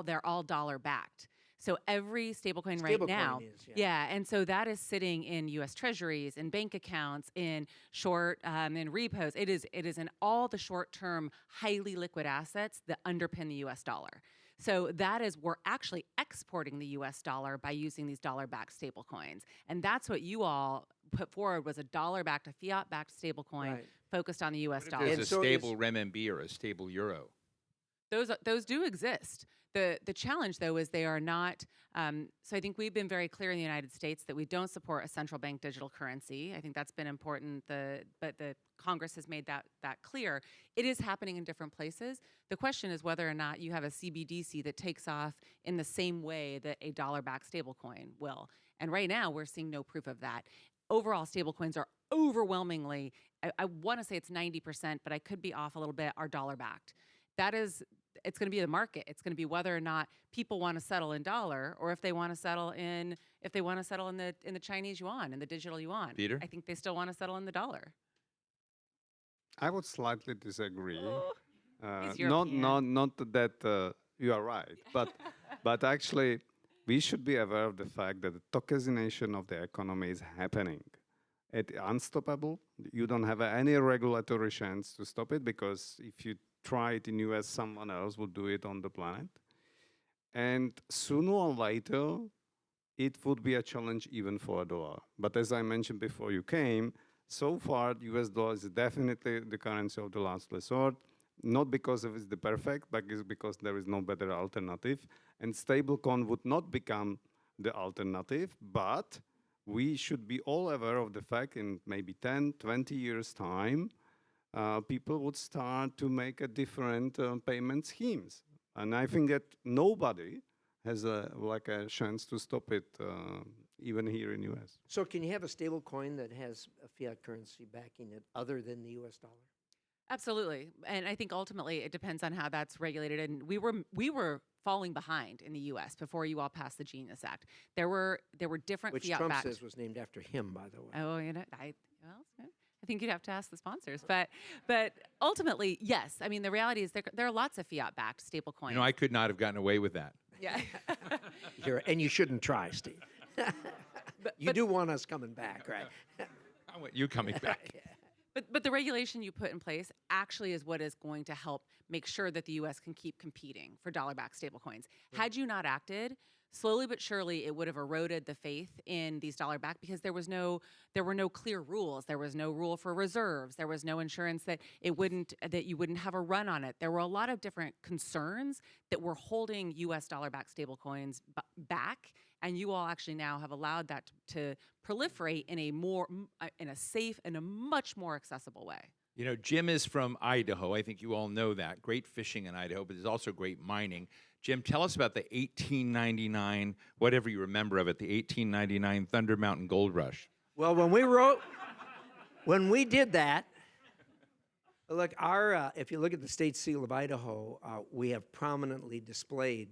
they're all dollar backed. So every stablecoin right now, and so that is sitting in U.S. Treasuries, in bank accounts, in short, in repos. It is in all the short-term, highly liquid assets that underpin the U.S. dollar. So we're actually exporting the U.S. dollar by using these dollar-backed stablecoins, and that's what you all put forward, was a dollar-backed, a fiat-backed stablecoin focused on the U.s. dollar. There's a stable renminbi or a stable euro. Those do exist. The challenge, though, is they are not. So I think we've been very clear in the United States that we don't support a central bank digital currency. I think that's been important. But the Congress has made that clear. It is happening in different places. The question is whether or not you have a CBDC that takes off in the same way that a dollar-backed stablecoin will. And right now, we're seeing no proof of that. Overall, stablecoins are overwhelmingly, I want to say it's 90%, but I could be off a little bit, are dollar-backed. It's going to be the market. It's going to be whether or not people want to settle in dollar, or if they want to settle in the Chinese yuan, in the digital yuan. Peter? I think they still want to settle in the dollar. I would slightly disagree. Oh, he's Not European. that you are right, but actually, we should be aware of the fact that the tokenization of the economy is happening. It's unstoppable. You don't have any regulatory chance to stop it, because if you try it in US, someone else will do it on the planet. And sooner or later, it would be a challenge even for a dollar. But as I mentioned before you came, so far, US dollar is definitely the currency of the last resort, not because it's the perfect, but it's because there is no better alternative. And stablecoin would not become the alternative, but we should be all aware of the fact in maybe 10, 20 years' time, people would start to make a different payment schemes. And I think that nobody has a chance to stop it, even here in US. So can you have a stable coin that has a fiat currency backing it other than the US dollar? Absolutely. And I think ultimately it depends on how that's regulated. And we were falling behind in the US before you all passed the Genius Act. There were different Which fiat Trump backed. says was named after him, by the way. Oh, I think you'd have to ask the sponsors, but ultimately, yes. I mean, the reality is there are lots of fiat-backed stable coins. You know, I could not have gotten away with that. Yeah. And you shouldn't try, Steve. You do want us coming back, right? I want you coming back. But the regulation you put in place actually is what is going to help make sure that the U.S. can keep competing for dollar-backed stablecoins. Had you not acted, slowly but surely it would have eroded the faith in these dollar-backed, because there were no clear rules. There was no rule for reserves. There was no insurance that you wouldn't have a run on it. There were a lot of different concerns that were holding U.S. dollar-backed stablecoins back. And you all actually now have allowed that to proliferate in a safe and a much more accessible way. You know, Jim is from Idaho. I think you all know that. Great fishing in Idaho, but there's also great mining. Jim, tell us about the 1899, whatever you remember of it, the 1899 Thunder Mountain Gold Rush. Well, when we did that, look, if you look at the state seal of Idaho, we have prominently displayed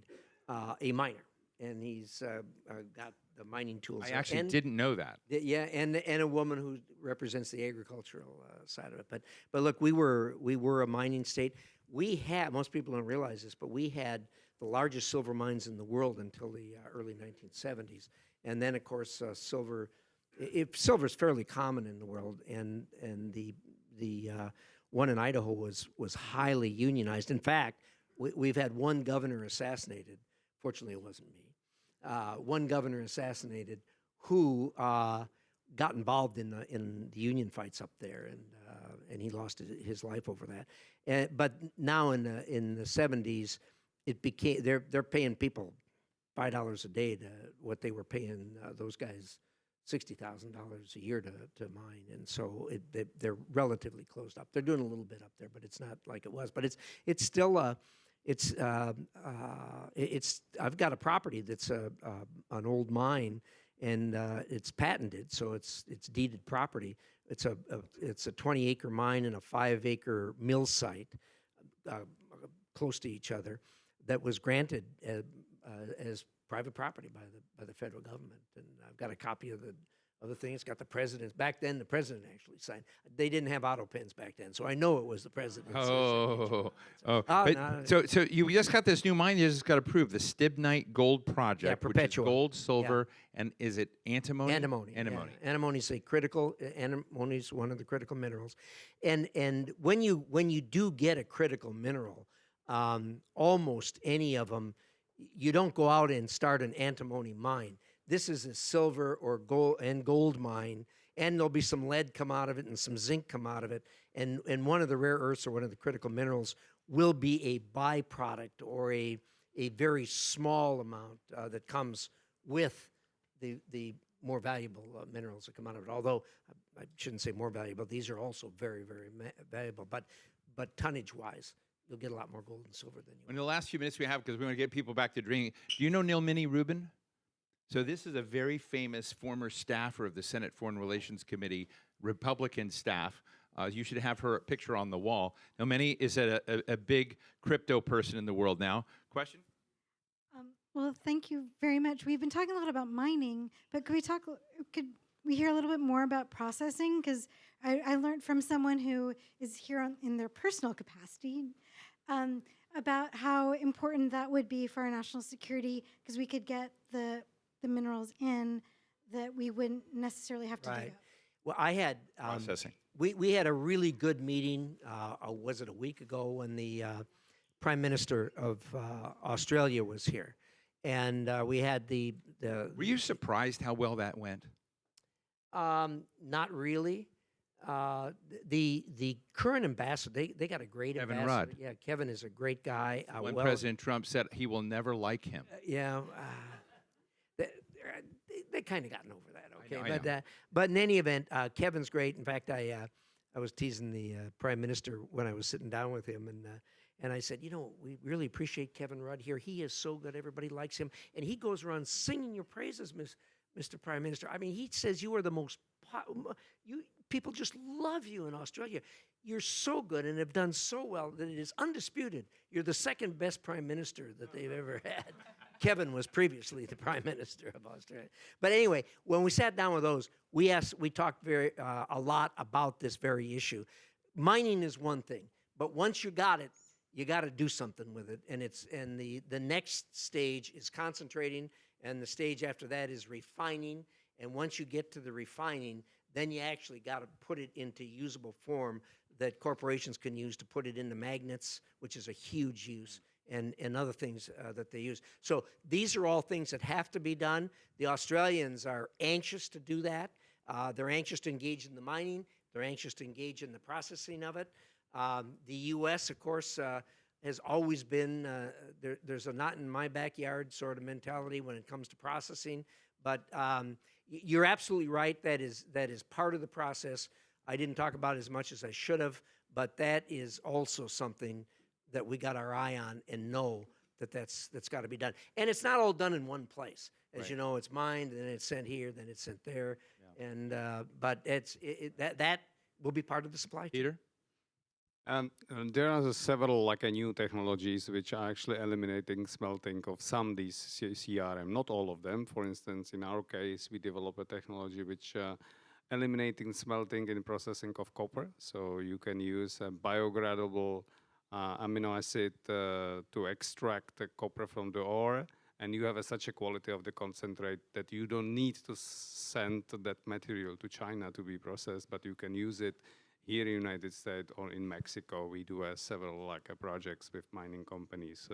a miner, and he's got the mining tools. I actually didn't know that. Yeah, and a woman who represents the agricultural side of it. But look, we were a mining state. We had, most people don't realize this, but we had the largest silver mines in the world until the early 1970s. And then, of course, silver is fairly common in the world, and the one in Idaho was highly unionized. In fact, we've had one governor assassinated. Fortunately, it wasn't me. One governor assassinated who got involved in the union fights up there, and he lost his life over that. But now in the 70s, it became they're paying people $5 a day to what they were paying those guys $60,000 a year to mine, and so they're relatively closed up. They're doing a little bit up there, but it's not like it was. But it's still I've got a property that's an old mine, and it's patented, so it's deeded property. It's a 20-acre mine and a 5-acre mill site, close to each other, that was granted as private property by the federal government. And I've got a copy of the thing. It's got the president. Back then, the president actually signed. They didn't have auto pens back then, so I know it was the president. So you just got this new mine you just got approved, the Stibnite Gold Project, which is perpetual. gold, silver, and is it antimony? Antimony. Antimony. Yeah. Antimony is one of the critical minerals. And when you do get a critical mineral, almost any of them, you don't go out and start an antimony mine. This is a silver or gold mine, and there'll be some lead come out of it and some zinc come out of it. And one of the rare earths, or one of the critical minerals, will be a byproduct or a very small amount that comes with the more valuable minerals that come out of it. Although I shouldn't say more valuable; these are also very, very valuable. But tonnage-wise, you'll get a lot more gold and silver than you. In the last few minutes we have, because we want to get people back to drinking, do you know Nilmini Rubin? So this is a very famous former staffer of the Senate Foreign Relations Committee, Republican staff. You should have her picture on the wall. Nilmini is a big crypto person in the world now. Question? Well, thank you very much. We've been talking a lot about mining, but could we hear a little bit more about processing? Because I learned from someone who is here in their personal capacity about how important that would be for our national security, because we could get the minerals in that we wouldn't necessarily have to dig up. Well, I had Processing. we had a really good meeting. Was it a week ago when the Prime Minister of Australia was here, and we had the. Were you surprised how well that went? Not really. The current ambassador, they got a great Kevin ambassador. Rudd. Yeah, Kevin is a great guy. When President Trump said he will never like him. Yeah, they kind of gotten over that. Okay, I know. But in any event, Kevin's great. In fact, I was teasing the Prime Minister when I was sitting down with him, and I said, we really appreciate Kevin Rudd here. He is so good. Everybody likes him, and he goes around singing your praises, Mr. Prime Minister. I mean, he says you are the most. People just love you in Australia. You're so good and have done so well that it is undisputed. You're the second best Prime Minister that they've ever had. Kevin was previously the Prime Minister of Australia. But anyway, when we sat down with those, we talked a lot about this very issue. Mining is one thing, but once you got it, you got to do something with it. And the next stage is concentrating, and the stage after that is refining. And once you get to the refining, then you actually got to put it into usable form that corporations can use to put it into magnets, which is a huge use, and other things that they use. So these are all things that have to be done. The Australians are anxious to do that. They're anxious to engage in the mining. They're anxious to engage in the processing of it. The U.S., of course, has always been, there's a not in my backyard sort of mentality when it comes to processing. But you're absolutely right. That is part of the process. I didn't talk about it as much as I should have, but that is also something that we got our eye on and know that's got to be done. And it's not all done in one place. As you know, it's mined, and then it's sent here, then it's sent there. Yeah. And but that will be part of the supply chain. Peter? There are several new technologies which are actually eliminating smelting of some of these CRM, not all of them. For instance, in our case, we develop a technology which eliminating smelting in processing of copper. So you can use a biodegradable amino acid to extract the copper from the ore, and you have such a quality of the concentrate that you don't need to send that material to China to be processed, but you can use it here in the United States or in Mexico. We do several projects with mining companies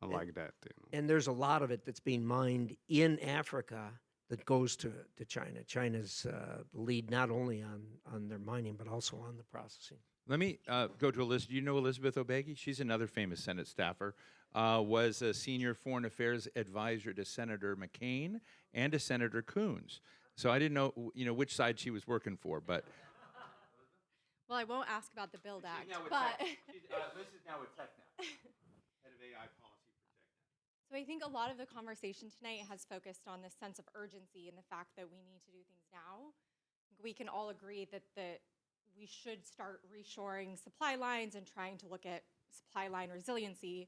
like that. And there's a lot of it that's being mined in Africa that goes to China. China's lead not only on their mining, but also on the processing. Let me go to Elizabeth. Do you know Elizabeth Obegi? She's another famous Senate staffer. Was a senior foreign affairs advisor to Senator McCain and to Senator Coons. So I didn't know, which side she was working for, but. Well, I won't ask about the Build Act, but Liz is now with TechNet, head of AI policy for TechNet. So I think a lot of the conversation tonight has focused on this sense of urgency and the fact that we need to do things now. We can all agree that we should start reshoring supply lines and trying to look at supply line resiliency.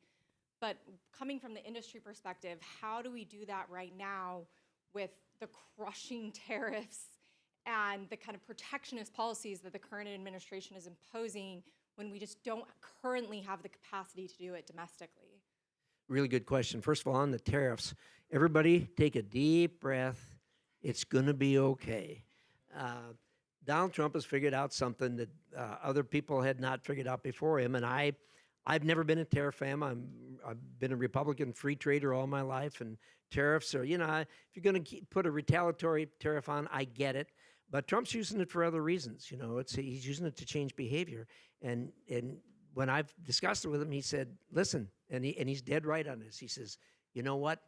But coming from the industry perspective, how do we do that right now with the crushing tariffs and the kind of protectionist policies that the current administration is imposing when we just don't currently have the capacity to do it domestically? Really good question. First of all, on the tariffs, everybody take a deep breath. It's going to be okay. Donald Trump has figured out something that other people had not figured out before him, and I've never been a tariff fan. I've been a Republican free trader all my life, and tariffs are, if you're going to put a retaliatory tariff on, I get it. But Trump's using it for other reasons. He's using it to change behavior. And when I've discussed it with him, he said, listen, and he's dead right on this. He says, you know what?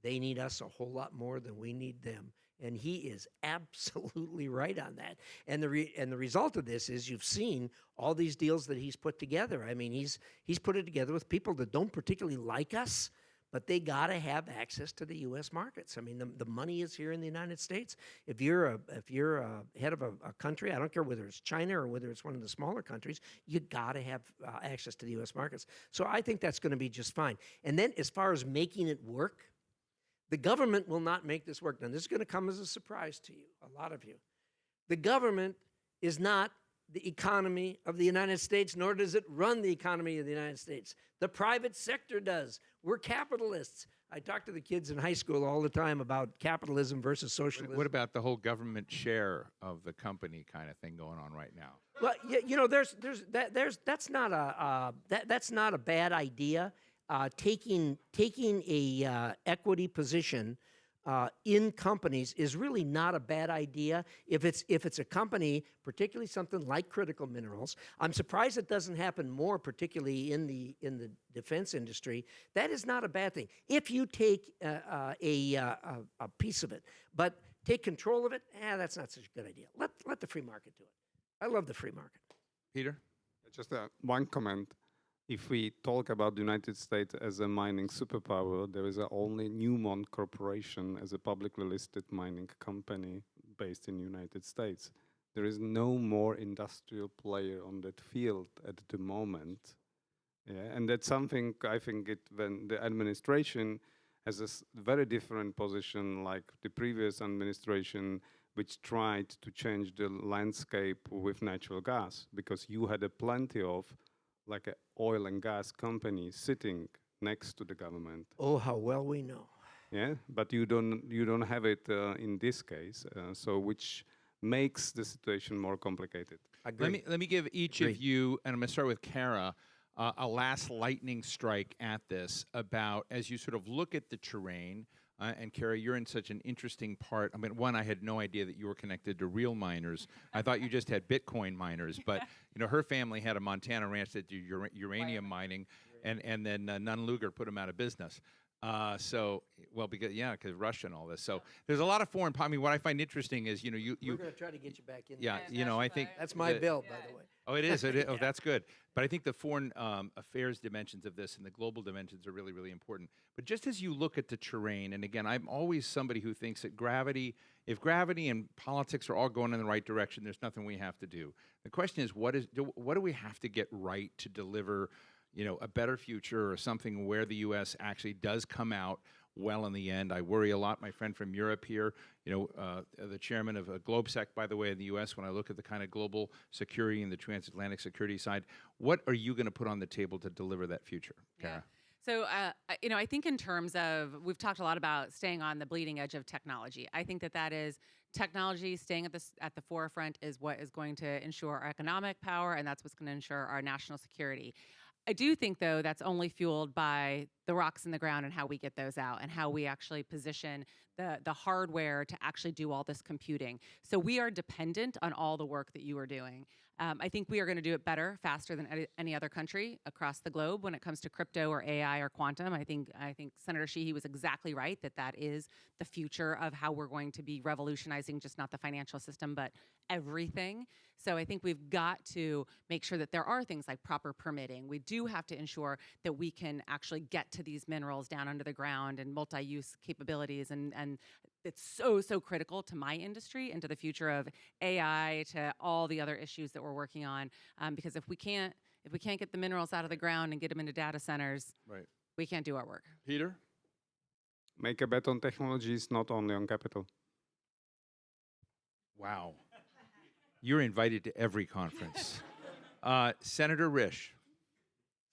They need us a whole lot more than we need them. And he is absolutely right on that. And the result of this is you've seen all these deals that he's put together. I mean, he's put it together with people that don't particularly like us, but they got to have access to the U.S. markets. I mean, the money is here in the United States. If you're a head of a country, I don't care whether it's China or whether it's one of the smaller countries, you got to have access to the U.S. markets. So I think that's going to be just fine. And then as far as making it work, the government will not make this work. Now, this is going to come as a surprise to you, a lot of you. The government is not the economy of the United States, nor does it run the economy of the United States. The private sector does. We're capitalists. I talk to the kids in high school all the time about capitalism versus socialism. What about the whole government share of the company kind of thing going on right now? Well, you know, that's not a bad idea. Taking a equity position in companies is really not a bad idea. If it's a company, particularly something like critical minerals, I'm surprised it doesn't happen more, particularly in the defense industry. That is not a bad thing. If you take a piece of it, but take control of it, that's not such a good idea. Let the free market do it. I love the free market. Peter? Just one comment. If we talk about the United States as a mining superpower, there is only Newmont Corporation as a publicly listed mining company based in the United States. There is no more industrial player on that field at the moment. Yeah, and that's something I think when the administration has a very different position like the previous administration, which tried to change the landscape with natural gas, because you had plenty of like an oil and gas company sitting next to the government. Oh, how well we know. Yeah, but you don't have it in this case, so which makes the situation more complicated. Let me give each of you, and I'm going to start with Kara, a last lightning strike at this about as you sort of look at the terrain. And Kara, you're in such an interesting part. I mean, one, I had no idea that you were connected to real miners. I thought you just had Bitcoin miners. But you know, her family had a Montana ranch that did uranium mining, and then Nunn Lugar put them out of business. Because Russia and all this. So there's a lot of foreign. I mean, what I find interesting is, you know, we're going to try to get you back in. Yeah, you know, I think that's my bill, by the way. Oh, it is. Oh, that's good. But I think the foreign affairs dimensions of this and the global dimensions are really, really important. But just as you look at the terrain, and again, I'm always somebody who thinks that if gravity and politics are all going in the right direction, there's nothing we have to do. The question is, what do we have to get right to deliver, you know, a better future or something where the U.S. actually does come out well in the end? I worry a lot. My friend from Europe here, you know, the chairman of GlobeSec, by the way, in the U.S., when I look at the kind of global security and the transatlantic security side, what are you going to put on the table to deliver that future, Kara? Yeah. So, you know, I think in terms of, we've talked a lot about staying on the bleeding edge of technology. I think that is technology staying at the forefront is what is going to ensure our economic power, and that's what's going to ensure our national security. I do think, though, that's only fueled by the rocks in the ground and how we get those out and how we actually position the hardware to actually do all this computing. So we are dependent on all the work that you are doing. I think we are going to do it better, faster than any other country across the globe when it comes to crypto or AI or quantum. I think Senator Sheehy was exactly right that is the future of how we're going to be revolutionizing just not the financial system, but everything. So I think we've got to make sure that there are things like proper permitting. We do have to ensure that we can actually get to these minerals down under the ground and multi-use capabilities, and it's so critical to my industry and to the future of AI, to all the other issues that we're working on. Because if we can't get the minerals out of the ground and get them into data centers, Right. we can't do our work. Peter? Make a bet on technologies, not only on capital. Wow. You're invited to every conference. Senator Risch.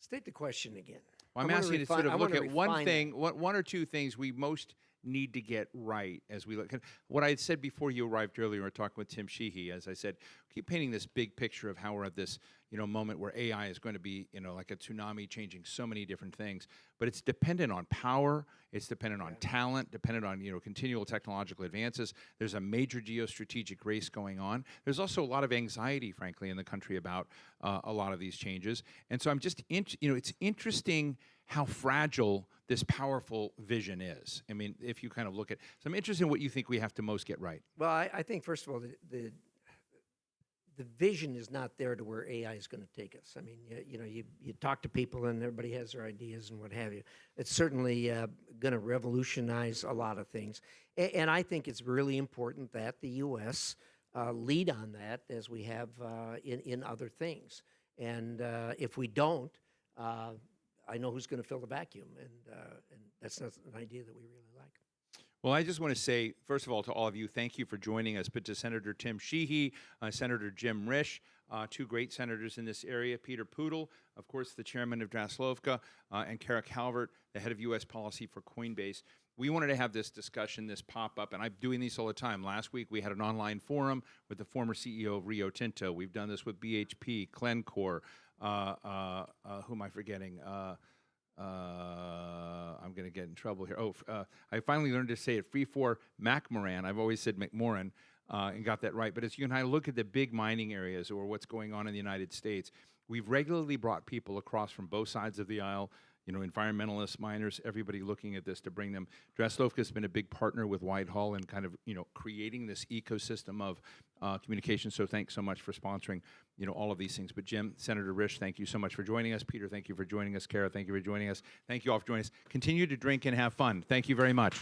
State the question again. Well, I'm asking you to sort of look at one thing, one or two things we most need to get right as we look? What I had said before you arrived earlier, we were talking with Tim Sheehy, as I said, keep painting this big picture of how we're at this, moment where AI is going to be, like a tsunami changing so many different things. But it's dependent on power, it's dependent on talent, dependent on, continual technological advances. There's a major geostrategic race going on. There's also a lot of anxiety, frankly, in the country about a lot of these changes. And so I'm just, it's interesting how fragile this powerful vision is. I mean, if you kind of look at, so I'm interested in what you think we have to most get right. Well, I think, first of all, the vision is not there to where AI is going to take us. I mean, you talk to people and everybody has their ideas and what have you. It's certainly going to revolutionize a lot of things. And I think it's really important that the U.S. Lead on that as we have in other things. And if we don't, I know who's going to fill the vacuum, and that's not an idea that we really like. Well, I just want to say, first of all, to all of you, thank you for joining us, but to Senator Tim Sheehy, Senator Jim Risch, two great senators in this area, Petr Pudil, of course, the chairman of Draslovka, and Calvert, the head of U.S. policy for Coinbase. We wanted to have this discussion, this pop-up, and I'm doing these all the time. Last week, we had an online forum with the former CEO of Rio Tinto. We've done this with BHP, Glencore, who am I forgetting? I'm going to get in trouble here. I finally learned to say it, Freefor McMoran. I've always said McMoran and got that right. But as you and I look at the big mining areas or what's going on in the United States, we've regularly brought people across from both sides of the aisle, environmentalists, miners, everybody looking at this to bring them. Draslovka has been a big partner with Widehall and kind of, creating this ecosystem of communication. So thanks so much for sponsoring, all of these things. But Jim, Senator Risch, thank you so much for joining us. Petr, thank you for joining us. Kara, thank you for joining us. Thank you all for joining us. Continue to drink and have fun. Thank you very much.